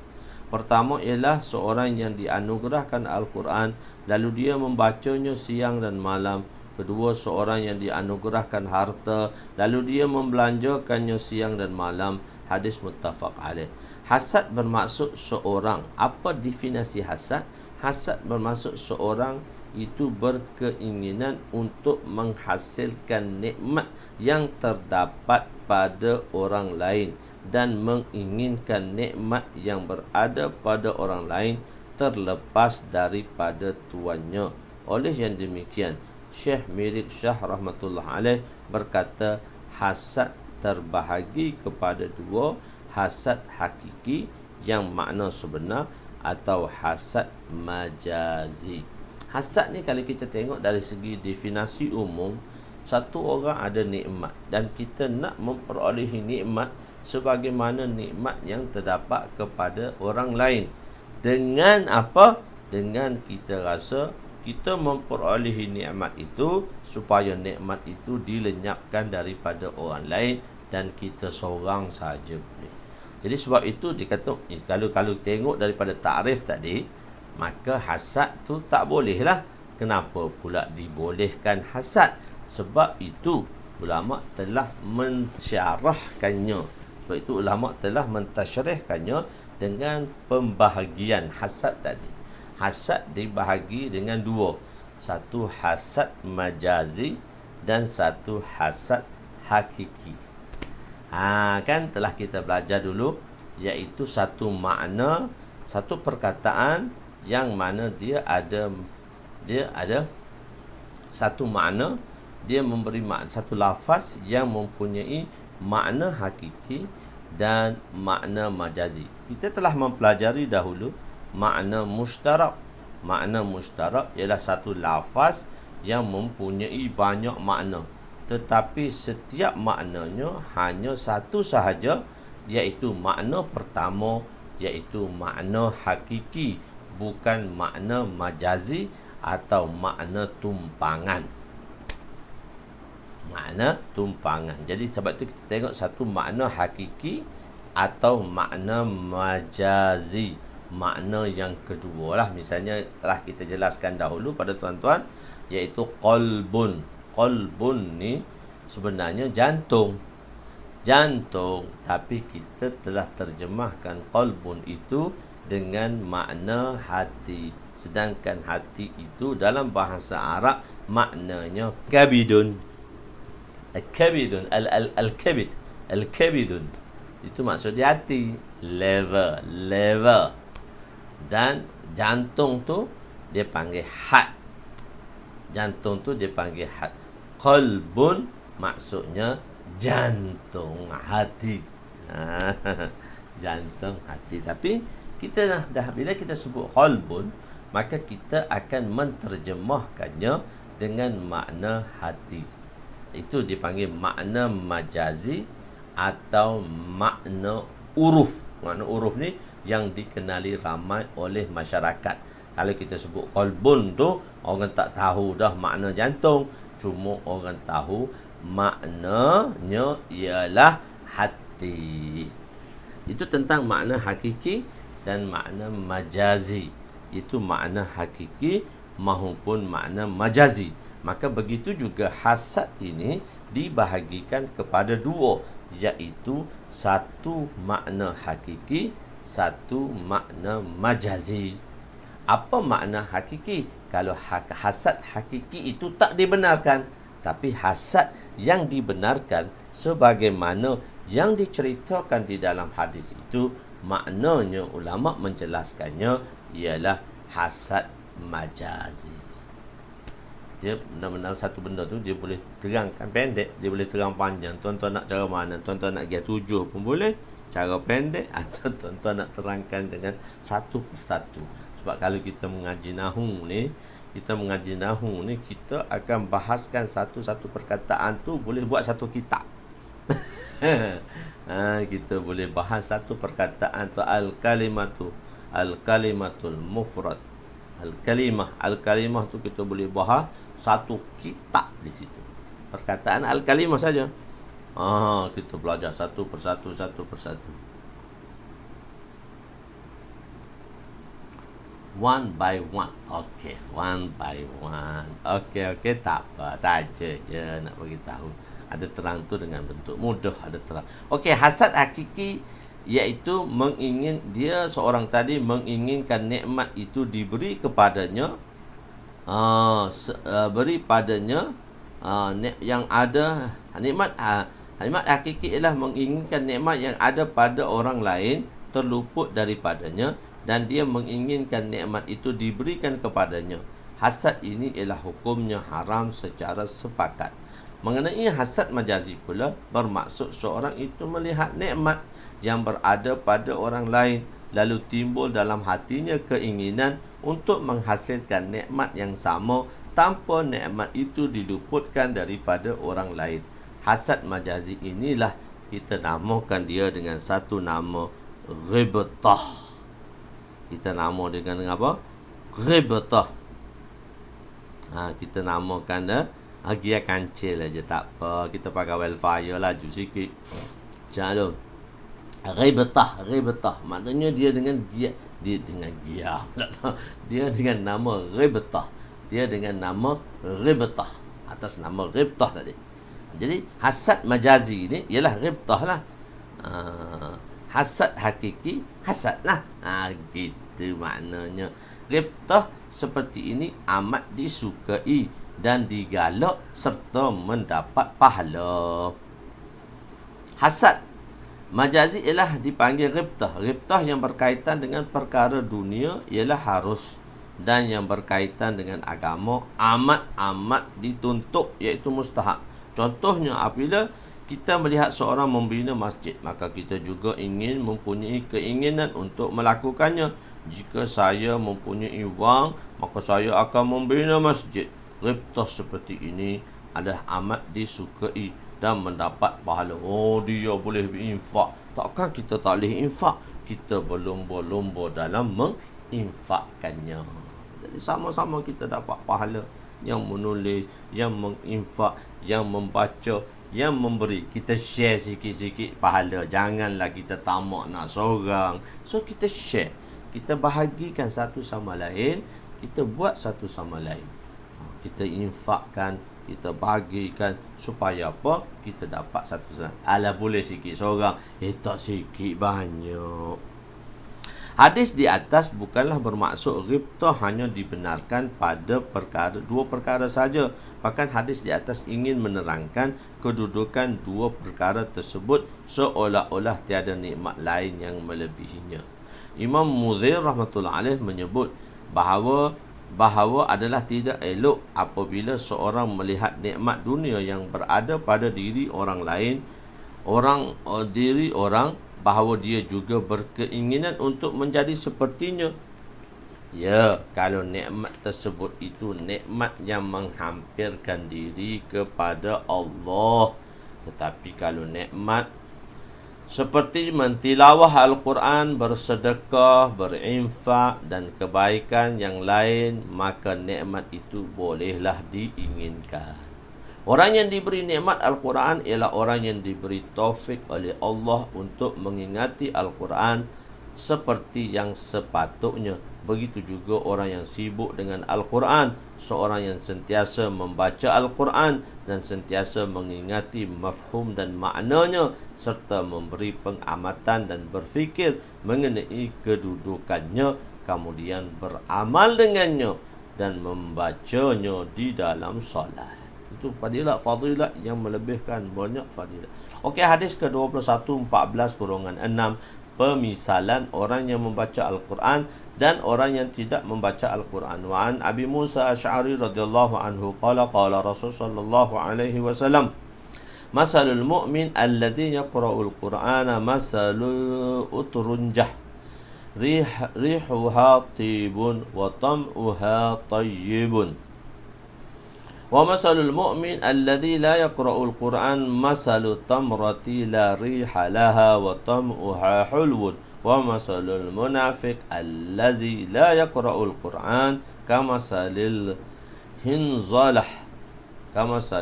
Pertama ialah seorang yang dianugerahkan Al-Quran lalu dia membacanya siang dan malam. Kedua, seorang yang dianugerahkan harta lalu dia membelanjakannya siang dan malam. Hadis muttafaq alaih. Hasad bermaksud seorang. Apa definisi hasad? Hasad bermaksud seorang itu berkeinginan untuk menghasilkan nikmat yang terdapat pada orang lain dan menginginkan nikmat yang berada pada orang lain terlepas daripada tuannya. Oleh yang demikian, Syekh Milik Shah rahmatullah alaih berkata, hasad terbahagi kepada dua, hasad hakiki yang makna sebenar atau hasad majazi. Hasad ni kalau kita tengok dari segi definisi umum, satu orang ada nikmat dan kita nak memperolehi nikmat sebagaimana nikmat yang terdapat kepada orang lain. Dengan apa? Dengan kita rasa kita memperolehi nikmat itu supaya nikmat itu dilenyapkan daripada orang lain dan kita seorang saja. Jadi sebab itu dikata, kalau tengok daripada takrif tadi, maka hasad tu tak boleh lah. Kenapa pula dibolehkan hasad? Sebab itu ulama telah mensyarahkannya. Sebab itu ulama telah mentasyarihkannya dengan pembahagian hasad tadi. Hasad dibahagi dengan dua. Satu hasad majazi dan satu hasad hakiki. Kan telah kita belajar dulu, iaitu satu makna, satu perkataan yang mana dia ada satu makna, dia memberi makna, satu lafaz yang mempunyai makna hakiki dan makna majazi. Kita telah mempelajari dahulu makna mushtarak. Makna mushtarak ialah satu lafaz yang mempunyai banyak makna, tetapi setiap maknanya hanya satu sahaja, iaitu makna pertama, iaitu makna hakiki, bukan makna majazi atau makna tumpangan. Makna tumpangan. Jadi sebab itu kita tengok satu makna hakiki atau makna majazi. Makna yang kedua lah, misalnya telah kita jelaskan dahulu pada tuan-tuan, iaitu qalbun. Qalbun ni sebenarnya jantung. Jantung, tapi kita telah terjemahkan qalbun itu dengan makna hati. Sedangkan hati itu dalam bahasa Arab maknanya kabidun. Al-kabidun, al-kabid, al-kabidun. Itu maksud dia hati, liver. Dan jantung tu dia panggil hat. Jantung tu dia panggil hat. Qalbun maksudnya jantung hati. Jantung hati. Tapi kita dah bila kita sebut qalbun, maka kita akan menterjemahkannya dengan makna hati. Itu dipanggil makna majazi atau makna uruf. Makna uruf ni yang dikenali ramai oleh masyarakat. Kalau kita sebut qalbun tu, orang tak tahu dah makna jantung. Cuma orang tahu maknanya ialah hati. Itu tentang makna hakiki dan makna majazi. Itu makna hakiki maupun makna majazi. Maka begitu juga hasad ini dibahagikan kepada dua, iaitu satu makna hakiki, satu makna majazi. Apa makna hakiki? Kalau hasad hakiki itu tak dibenarkan, tapi hasad yang dibenarkan sebagaimana yang diceritakan di dalam hadis itu, maknanya ulama menjelaskannya ialah hasad majazi. Dia benar-benar satu benda tu dia boleh terangkan pendek, dia boleh terang panjang. Tuan-tuan nak cara mana? Tuan-tuan nak dia 7 pun boleh, cara pendek, atau tuan-tuan nak terangkan dengan satu persatu. Sebab kalau kita mengaji nahu ni, kita akan bahaskan satu-satu perkataan tu boleh buat satu kitab. Kita boleh bahas satu perkataan tu, al-kalimatul mufrad. Al-kalimah tu kita boleh bahas satu kitab di situ. Perkataan al-kalimah saja. Kita belajar satu persatu. One by one. Okey, one by one. Okey, tak apa, saja je nak bagi tahu. Ada terang tu dengan bentuk mudah, ada terang. Okey, hasad hakiki iaitu dia seorang tadi menginginkan nikmat itu diberi kepadanya. Beri padanya yang ada nikmat hakiki ialah menginginkan nikmat yang ada pada orang lain terluput daripadanya, dan dia menginginkan nikmat itu diberikan kepadanya. Hasad ini ialah hukumnya haram secara sepakat. Mengenai hasad majazi pula, bermaksud seorang itu melihat nikmat yang berada pada orang lain, lalu timbul dalam hatinya keinginan untuk menghasilkan nikmat yang sama tanpa nikmat itu diluputkan daripada orang lain. Hasad majazi inilah kita namakan dia dengan satu nama ghibtah. Kita nama dengan apa? Ghibtah. Kita namakan dia Gia kancil aja, tak apa. Kita pakai wildfire laju sikit. Jangan. Ghibtah. Maknanya dia dengan gia. Dia dengan nama ghibtah. Atas nama ghibtah tadi. Jadi hasad majazi ni ialah ghibtah lah. Hasad hakiki, hasad lah. Gitu maknanya. Ghibtah seperti ini amat disukai dan digalak serta mendapat pahala. Hasad majazi ialah dipanggil ghibtah. Ghibtah yang berkaitan dengan perkara dunia ialah harus, dan yang berkaitan dengan agama amat dituntut, iaitu mustahab. Contohnya apabila kita melihat seorang membina masjid, maka kita juga ingin mempunyai keinginan untuk melakukannya. Jika saya mempunyai wang, maka saya akan membina masjid. Ghibtah seperti ini adalah amat disukai dan mendapat pahala. Dia boleh berinfak. Takkan kita tak boleh infak? Kita berlomba-lomba dalam menginfakkannya. Jadi sama-sama kita dapat pahala. Yang menulis, yang menginfak, yang membaca, yang memberi. Kita share sikit-sikit pahala. Janganlah kita tamak nak seorang. So kita share, kita bahagikan satu sama lain, kita buat satu sama lain. Kita infakkan, kita bagikan, supaya apa? Kita dapat satu sama. Alah boleh sikit seorang, tak sikit, banyak. Hadis di atas bukanlah bermaksud ghibtah hanya dibenarkan pada dua perkara saja. Bahkan hadis di atas ingin menerangkan kedudukan dua perkara tersebut seolah-olah tiada nikmat lain yang melebihinya. Imam Mudhir rahmatullah alaih menyebut bahawa adalah tidak elok apabila seorang melihat nikmat dunia yang berada pada diri orang lain, bahawa dia juga berkeinginan untuk menjadi sepertinya. Ya, kalau nikmat tersebut itu nikmat yang menghampirkan diri kepada Allah. Tetapi kalau nikmat seperti mentilawah Al-Quran, bersedekah, berinfak dan kebaikan yang lain, maka nikmat itu bolehlah diinginkan. Orang yang diberi nikmat Al-Quran ialah orang yang diberi taufik oleh Allah untuk mengingati Al-Quran seperti yang sepatutnya. Begitu juga orang yang sibuk dengan Al-Quran, seorang yang sentiasa membaca Al-Quran dan sentiasa mengingati mafhum dan maknanya, serta memberi pengamatan dan berfikir mengenai kedudukannya, kemudian beramal dengannya dan membacanya di dalam solat. Itu fadilat yang melebihkan banyak fadilat. Okey, hadis ke-21 14-6, pemisalan orang yang membaca Al-Quran dan orang yang tidak membaca Al-Quran. Wa an Abi Musa Asy'ari radhiyallahu anhu qala Rasul sallallahu alaihi wasallam, masalul mu'min alladhi yaqra'ul Qur'ana masalul utrunjah rihuha tibun wa tam'uha tayyibun ومثل المؤمن الذي لا يقرأ القرآن مثل التمرة لا ريح لها وطمعها حلو ومثل المنافق الذي لا يقرأ القرآن كمثل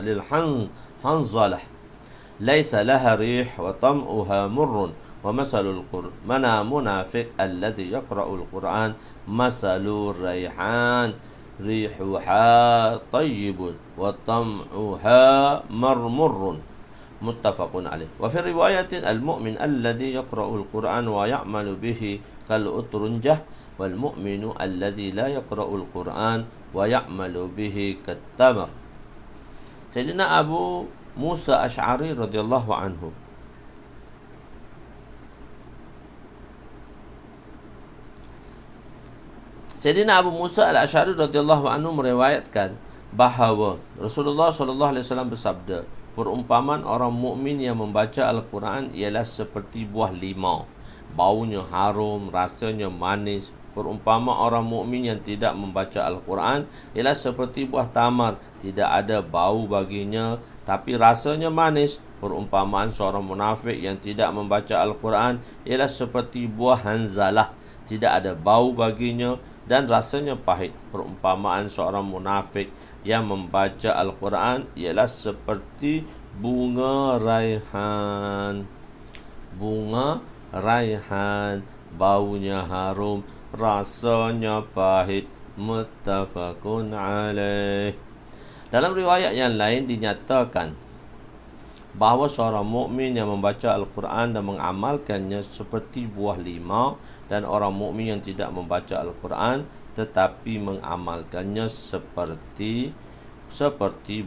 الحنظلة ليس لها ريح وطمعها مر ومثل المنافق الذي يقرأ القرآن مثل الريحان ريحها طيب وطمعها مرمر متفق عليه. وفي رواية المؤمن الذي يقرأ القرآن ويعمل به كالأترنجة والمؤمن الذي لا يقرأ القرآن ويعمل به كالتمر. Sayyidina Abu Musa Asy'ari radhiyallahu anhu Sayyidina Abu Musa Al-Asy'ari radhiyallahu anhu meriwayatkan bahawa Rasulullah sallallahu alaihi wasallam bersabda, perumpamaan orang mukmin yang membaca Al-Quran ialah seperti buah limau, baunya harum, rasanya manis. Perumpama orang mukmin yang tidak membaca Al-Quran ialah seperti buah tamar, tidak ada bau baginya tapi rasanya manis. Perumpamaan seorang munafik yang tidak membaca Al-Quran ialah seperti buah hanzalah, tidak ada bau baginya dan rasanya pahit. Perumpamaan seorang munafik yang membaca Al-Quran ialah seperti bunga raihan. Bunga raihan, baunya harum, rasanya pahit. Muttafaqun alaih. Dalam riwayat yang lain dinyatakan bahawa seorang mukmin yang membaca Al-Quran dan mengamalkannya seperti buah limau, dan orang mukmin yang tidak membaca Al-Quran tetapi mengamalkannya seperti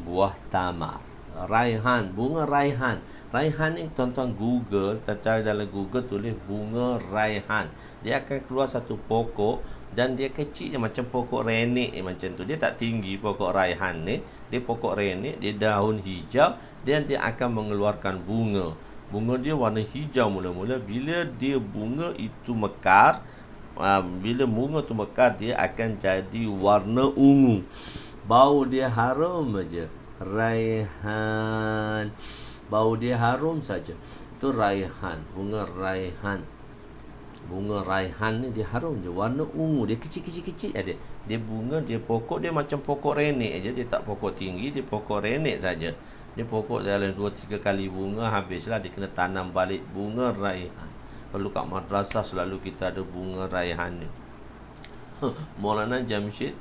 buah tamar. Raihan, bunga raihan. Raihan ni tuan-tuan Google, cari dalam Google tulis bunga raihan. Dia akan keluar satu pokok dan dia kecil je macam pokok renek macam tu. Dia tak tinggi pokok raihan ni. Dia pokok renek, dia daun hijau dan dia akan mengeluarkan bunga. Bunga dia warna hijau mula-mula. Bila dia bunga itu mekar, bila bunga tu mekar, dia akan jadi warna ungu. Bau dia harum aja. Raihan, bau dia harum saja. Itu raihan, bunga raihan. Bunga raihan ni dia harum je, warna ungu. Dia kecil-kecil ada. Dia bunga, dia pokok dia macam pokok renek aja. Dia tak pokok tinggi, dia pokok renek saja. Dia pokok dalam 2-3 kali bunga, habislah dia kena tanam balik bunga raihan. Kalau kat madrasah selalu kita ada bunga raihan ni. Maulana Jamshid,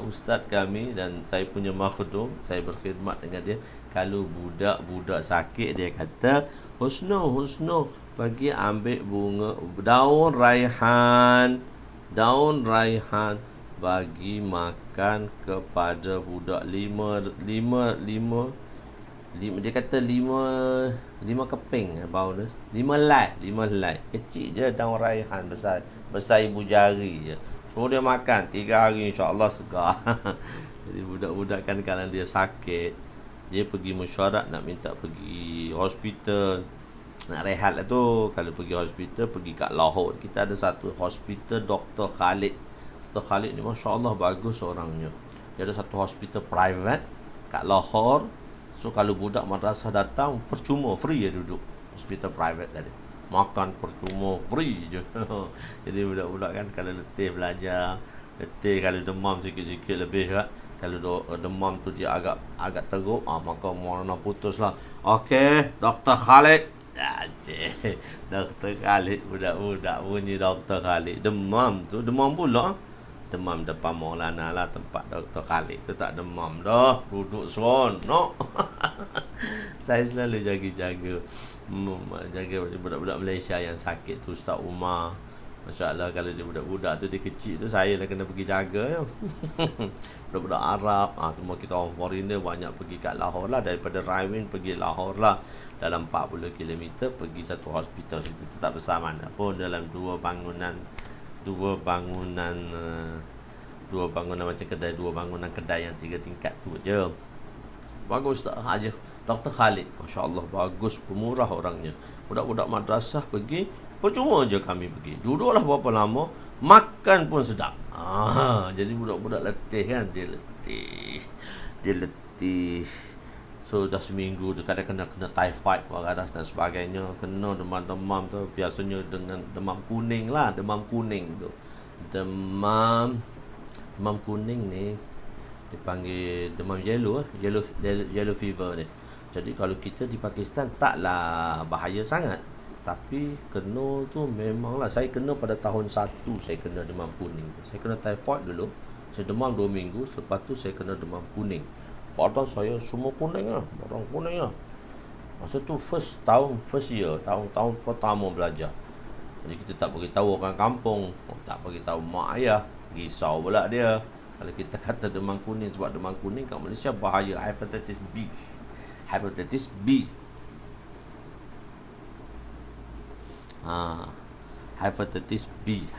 ustaz kami dan saya punya makhdum, saya berkhidmat dengan dia. Kalau budak-budak sakit, dia kata, Husnu bagi ambil bunga daun raihan bagi makan kepada budak lima dia kata lima keping bau tu, 5 helai kecil je daun raihan, besar ibu jari je. Suruh dia makan 3 hari, insya-Allah segar. Jadi budak-budak kan kalau dia sakit, dia pergi mesyuarat nak minta pergi hospital, nak rehat lah tu. Kalau pergi hospital, pergi kat Lahore. Kita ada satu hospital Dr. Khalid. Dr. Khalid ni masya-Allah bagus orangnya. Dia ada satu hospital private kat Lahore. So kalau budak madrasah datang, percuma, free dia duduk. Hospital private tadi, makan percuma, free je. Jadi budak-budak kan kalau letih belajar, letih, kalau demam sikit-sikit lebih kan, kalau demam tu dia agak teruk, maka Maulana putuslah. Okey, Dr. Khalid. Dr. Khalid, budak-budak bunyi Dr. Khalid. Demam pula. Demam depan Maulana lah, tempat Dr. Khalid tu tak demam dah, duduk seronok. Saya selalu jaga budak-budak Malaysia yang sakit tu, Ustaz Umar. Masya-Allah, kalau dia budak-budak tu, dia kecil tu, saya dah kena pergi jaga ya. Budak-budak Arab, semua kita orang foreigner banyak pergi kat Lahore lah. Daripada Raiwind pergi Lahore lah, dalam 40 km pergi satu hospital situ. Tak besar mana pun, dalam dua bangunan macam kedai, dua bangunan kedai yang 3 tingkat tu je. Bagus tak aja Dr. Khalid, masya-Allah bagus, pemurah orangnya. Budak-budak madrasah pergi, percuma je kami pergi. Duduklah berapa lama, makan pun sedap. Jadi budak-budak letih kan, dia letih. dia letih. So dah seminggu tu kadang kena typhoid, waras dan sebagainya. Kena demam-demam tu biasanya dengan demam kuning lah, demam kuning tu. Demam kuning ni dipanggil demam yellow, yellow fever ni. Jadi kalau kita di Pakistan taklah bahaya sangat. Tapi kena tu memanglah, saya kena pada tahun 1 saya kena demam kuning tu. Saya kena typhoid dulu. Saya demam 2 minggu, selepas tu saya kena demam kuning. Badan saya semua kuning lah, badan kuning lah. Masa tu first year, tahun pertama belajar. Jadi kita tak beritahu orang kampung, tak beritahu mak ayah, risau pula dia. Kalau kita kata demam kuning, sebab demam kuning kat Malaysia bahaya, hepatitis B. Hepatitis B.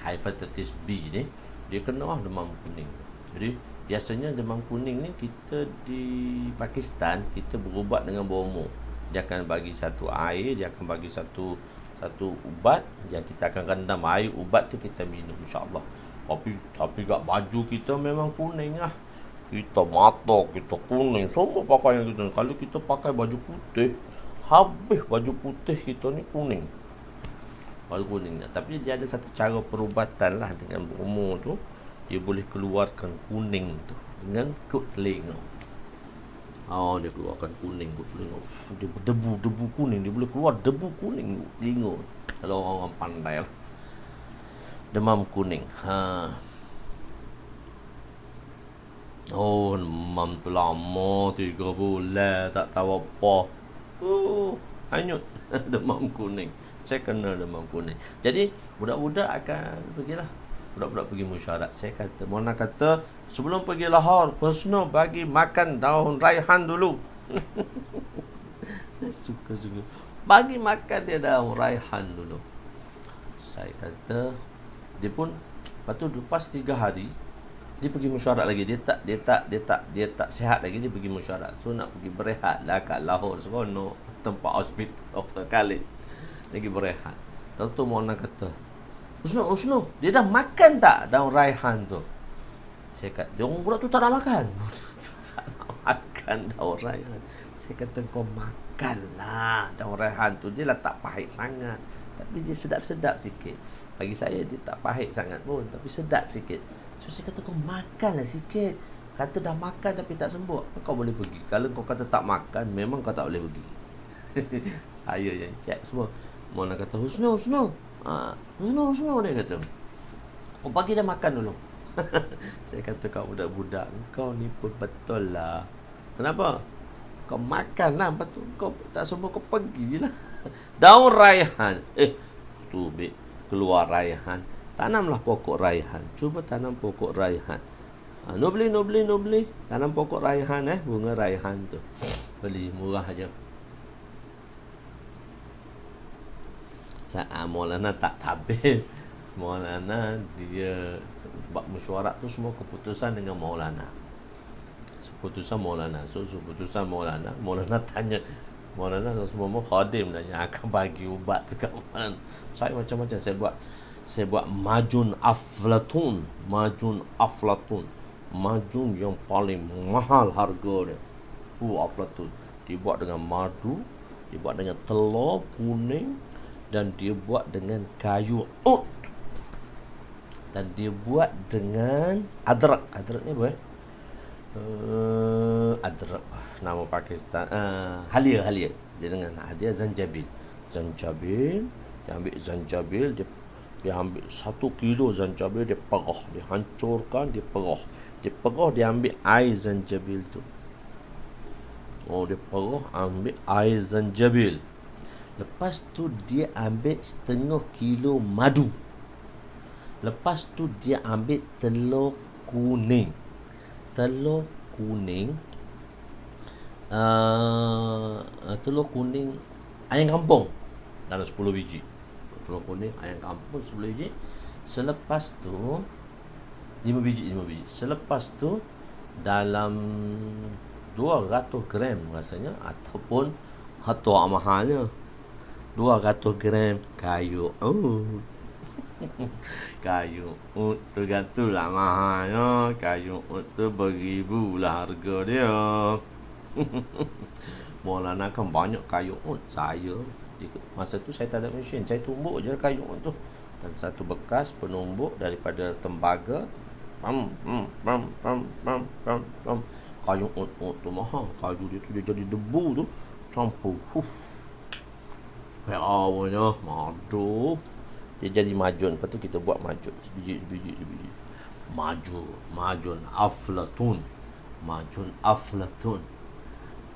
Hepatitis B ni dia kena demam kuning. Jadi biasanya demam kuning ni kita di Pakistan kita berubat dengan bomo. Dia akan bagi satu air, dia akan bagi satu ubat yang kita akan rendam air ubat tu kita minum, insya-Allah. Tapi kat baju kita memang kuning lah. Kita mata kita kuning, semua pakaian kita. Kalau kita pakai baju putih, habis baju putih kita ni kuning. Baju kuning. Tapi dia ada satu cara perubatan lah dengan bomo tu. Dia boleh keluarkan kuning tu dengan kut telinga. Dia keluarkan kuning kut telinga. Dia debu kuning, dia boleh keluar debu kuning kut telinga. Kalau orang pandai lah. Demam kuning. Demam tu lama, 3 bulan tak tahu apa. Hanyut demam kuning. Saya kena demam kuning. Jadi budak-budak akan pergilah. Budak-budak pergi mesyuarat. Saya kata, Mona kata, sebelum pergi Lahore, Husno bagi makan daun raihan dulu. Saya suka. Bagi makan dia daun raihan dulu. Saya kata, dia pun, lepas tu lepas 3 hari, dia pergi mesyuarat lagi. Dia tak sihat lagi, dia pergi mesyuarat. So nak pergi berehat lah kat Lahore seronok, tempat hospital Dr. Khalid. Lagi berehat. Lepas tu Mona kata, Husno, dia dah makan tak daun raihan tu? Saya kata, dia orang budak tu tak nak makan. Budak tu tak nak makan daun raihan. Saya kata, kau makanlah daun raihan tu. Dia lah tak pahit sangat, tapi dia sedap-sedap sikit. Bagi saya, dia tak pahit sangat pun, tapi sedap sikit. So, saya kata, kau makanlah sikit. Kata dah makan tapi tak sembuh, kau boleh pergi. Kalau kau kata tak makan, memang kau tak boleh pergi. Saya yang check semua. Mona kata, Husno, dia kata, kau pagi dah makan dulu. Saya kata, kau budak-budak, kau ni pun betul lah. Kenapa? Kau makan lah, betul. Kau tak sembuh, kau pergilah. Daun raihan. Tu keluar raihan. Tanamlah pokok raihan. Cuba tanam pokok raihan. No beli. Tanam pokok raihan, bunga raihan tu. Beli murah aja. Maulana tak tabir. Maulana dia sebab mesyuarat tu semua keputusan dengan Maulana. Keputusan Maulana. So keputusan Maulana tanya Maulana semua khadim dan yang akan bagi ubat tu kat mana. Saya macam-macam saya buat majun aflatun. Majun yang paling mahal harga dia. Aflatun. Dibuat dengan madu, dibuat dengan telur kuning, dan dia buat dengan kayu ut, dan dia buat dengan adrak. Adrak ni apa adrak nama Pakistan, halia. Dia dengan halia zanjabil. Dia ambil zanjabil, dia ambil 1 kilo zanjabil, dia perah, dia hancurkan, dia perah, dia ambil air zanjabil tu. Dia perah, ambil air zanjabil. Lepas tu dia ambil 1/2 kilo madu. Lepas tu dia ambil telur kuning. Telur kuning ayam kampung dalam 10 biji. Telur kuning ayam kampung 10 biji. Selepas tu 5 biji. Selepas tu dalam 200 gram rasanya, ataupun mahalnya 200 gram kayu. Kayu ut tu gatulah mahalnya. Kayu ut tu beribu lah harga dia. Maulana kan banyak kayu ut. Saya masa tu saya tak ada mesin, saya tumbuk je kayu ut tu. Dan satu bekas penumbuk daripada tembaga. Kayu ut tu mahal. Kayu dia tu dia jadi debu tu campur. Awalnya madu dia jadi majun. Lepas tu kita buat majun sebiji. Majun aflatun.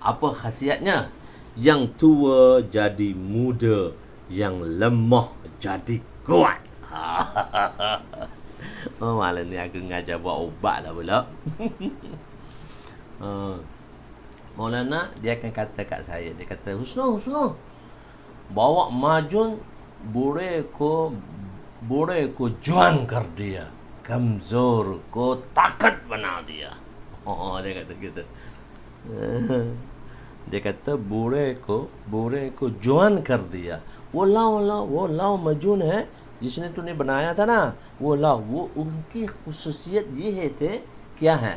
Apa khasiatnya? Yang tua jadi muda, yang lemah jadi kuat. Oh, malam ni aku ngajar buat ubat lah pula. Maulana dia akan kata kat saya, dia kata, Husna, bawa majun boleh ko juan kar dia, kamzor ko takat bana dia. Oh, dia kata gitu. Dia kata boleh ko juan kar dia. वो majun है जिसने तूने बनाया था ना, वो उनकी खुसूसियत ये है थे, क्या है?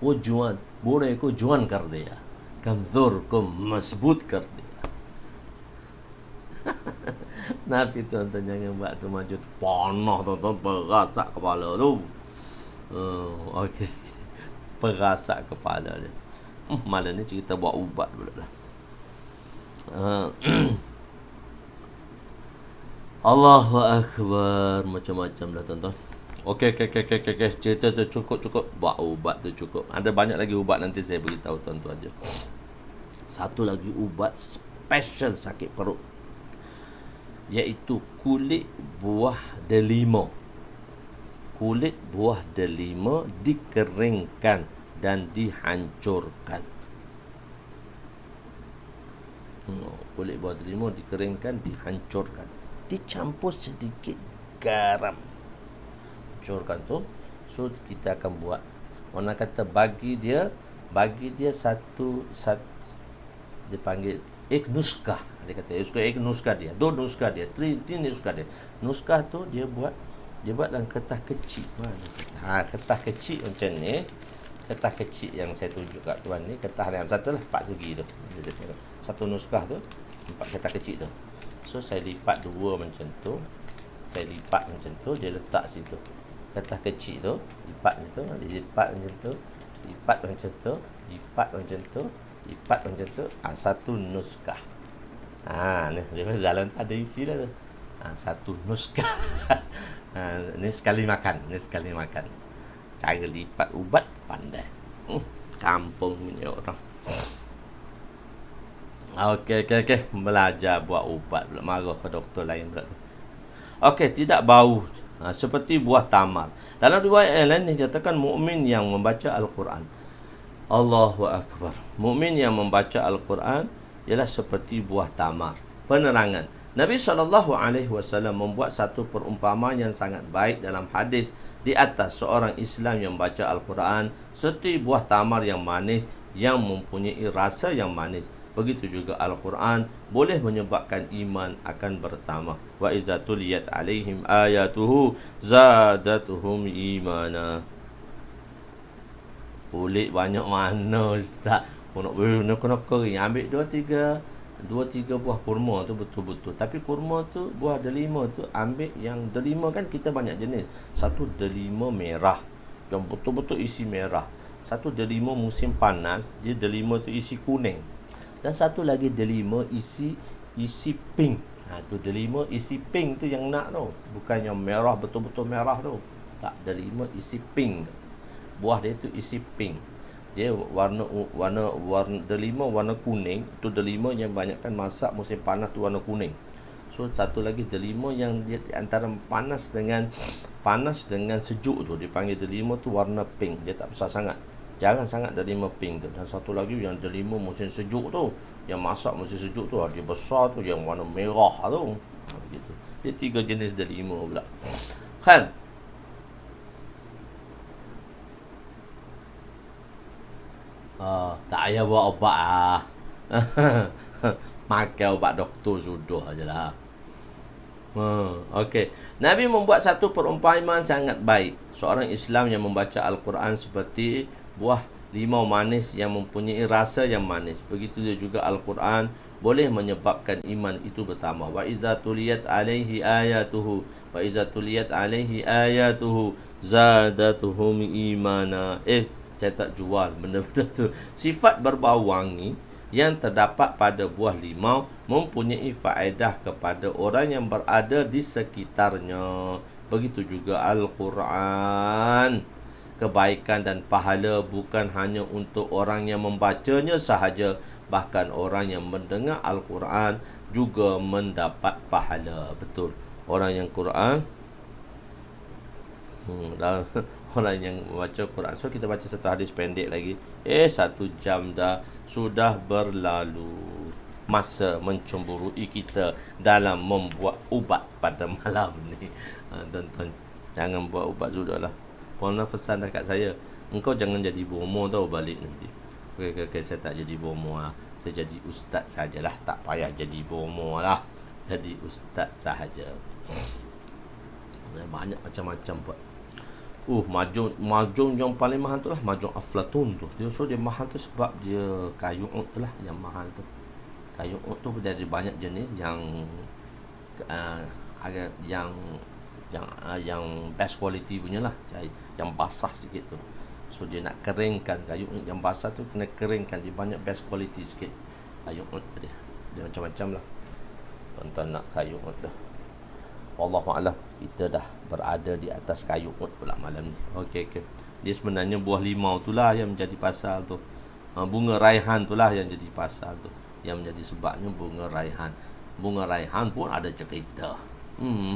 वो जुआन, बूढ़े को जुआन कर दिया, कमजोर को मजबूत कर दिया. Nabi tuan-tuan jangan buat tu maju tu panah tuan-tuan, perasak kepala tu. Okey. Perasak kepala dia. Malam ni cerita buat ubat pula lah. Allahu Akbar. Macam-macam lah tuan-tuan. Okey. Cerita tu cukup. Buat ubat tu cukup. Ada banyak lagi ubat, nanti saya beritahu tuan-tuan je. Satu lagi ubat special sakit perut, iaitu kulit buah delima. Kulit buah delima dikeringkan dan dihancurkan. Kulit buah delima dikeringkan, dihancurkan, dicampur sedikit garam. Hancurkan tu. So kita akan buat, orang kata bagi dia satu dia panggil ek nuskah. Dia kata ek nuskah dia, dua nuskah dia, tiga nuskah dia. Nuskah tu dia buat dalam kertas kecil. Kertas kecil macam ni. Kertas kecil yang saya tunjuk kat tuan ni, kertas yang satu lah 4 segi tu. Satu nuskah tu 4 kertas kecil tu. So saya lipat dua macam tu. Saya lipat macam tu, dia letak situ. Kertas kecil tu lipat macam tu, lipat macam tu, lipat macam tu, lipat macam tu, lipat macam tu. Satu nuskah. Ni dalam ada isi dah tu. Satu nuskah. Ni sekali makan. Cara lipat ubat pandai. Kampung punya orang. Okey. Belajar buat ubat pula, marah ke doktor lain pula tu. Okey, tidak bau. Seperti buah tamar. Dalam riwayat lain dinyatakan mukmin yang membaca Al-Quran. Allahu Akbar. Mukmin yang membaca Al-Quran ialah seperti buah tamar. Penerangan. Nabi SAW membuat satu perumpamaan yang sangat baik dalam hadis di atas seorang Islam yang membaca Al-Quran seperti buah tamar yang manis yang mempunyai rasa yang manis. Begitu juga Al-Quran boleh menyebabkan iman akan bertambah. Wa iza tuliyat alaihim ayatuhu zadatuhum imana. Kulit banyak mana ustaz? Nak kering, ambil dua tiga buah kurma tu betul-betul. Tapi kurma tu, buah delima tu, ambil yang delima kan kita banyak jenis. Satu delima merah yang betul-betul isi merah. Satu delima musim panas, dia delima tu isi kuning. Dan satu lagi delima isi pink. Tu delima isi pink tu yang nak tu. Bukan yang merah betul-betul merah tu. Tak, delima isi pink. Buah dia tu isi pink. Dia warna delima warna kuning. Tu delima yang banyakkan masak musim panas tu warna kuning. So satu lagi delima yang dia antara panas dengan sejuk tu, dipanggil delima tu warna pink. Dia tak besar sangat. Jarang sangat delima pink tu. Dan satu lagi yang delima musim sejuk tu, yang masak musim sejuk tu, dia besar tu, yang warna merah tu. Begitu. Dia 3 jenis delima pula. Kan? Tak payah buat ubat Makan ubat doktor sudah je lah. Okey. Nabi membuat satu perumpamaan sangat baik. Seorang Islam yang membaca Al-Quran seperti buah limau manis yang mempunyai rasa yang manis. Begitu juga Al-Quran boleh menyebabkan iman itu bertambah. Wa iza tuliyat alaihi ayatuhu wa iza tuliyat alaihi ayatuhu zadatuhum imana. Saya tak jual benda-benda tu. Sifat berbau wangi yang terdapat pada buah limau mempunyai faedah kepada orang yang berada di sekitarnya. Begitu juga Al-Quran. Kebaikan dan pahala bukan hanya untuk orang yang membacanya sahaja, bahkan orang yang mendengar Al-Quran juga mendapat pahala. Betul. Orang yang Quran orang yang membaca Quran. So kita baca satu hadis pendek lagi. 1 jam dah sudah berlalu. Masa mencemburui kita dalam membuat ubat pada malam ni. Tuan-tuan, jangan buat ubat sudahlah. Puan pesan dekat saya, engkau jangan jadi bomo tau balik nanti. Okey, saya tak jadi bomo lah. Saya jadi ustaz sajalah. Tak payah jadi bomo lah. Jadi ustaz sahaja. Banyak macam-macam buat. Mahjong yang paling mahal tu lah mahjong Aflatun tu. So dia mahal tu sebab dia kayu ud tu lah yang mahal tu. Kayu ud tu dari banyak jenis yang agak yang best quality punya lah, yang basah sikit tu. So dia nak keringkan kayu ud yang basah tu, kena keringkan, dia banyak best quality sikit kayu ud tadi. Dia macam-macam lah. Tuan-tuan nak kayu ud tu. Wallahualam, kita dah berada di atas kayu ud pula malam ni. Okey. Dia sebenarnya buah limau tu lah yang menjadi pasal tu. Bunga raihan tu lah yang jadi pasal tu. Yang menjadi sebabnya bunga raihan. Bunga raihan pun ada cerita.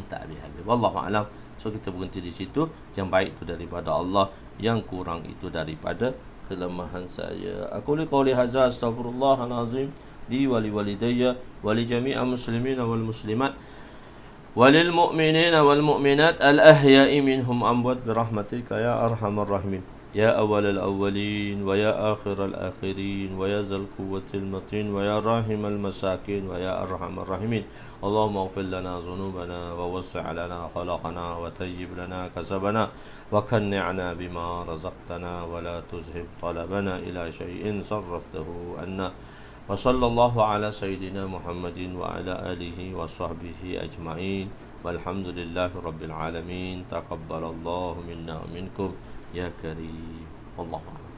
Tak habis-habis. Wallahualam. So kita berhenti di situ. Yang baik itu daripada Allah, yang kurang itu daripada kelemahan saya. Aku liqauli hadza astaghfirullahalazim li wa liwalidayya wa li jami'il muslimin wal muslimat وللمؤمنين والمؤمنات الأحياء منهم أموات برحمتك يا أرحم الراحمين يا أول الأولين ويا آخر الآخرين ويا ذا القوة المتين ويا راحم المساكين ويا أرحم الراحمين اللهم اغفر لنا ذنوبنا ووسع لنا خلقنا وطيب لنا كسبنا وكنعنا بما رزقتنا ولا تذهب طلبنا إلى شيء صرفته عنا وصلى الله على سيدنا محمد وعلى آله وصحبه أجمعين والحمد لله رب العالمين تقبل الله منا ومنكم يا كريم والله أعلم.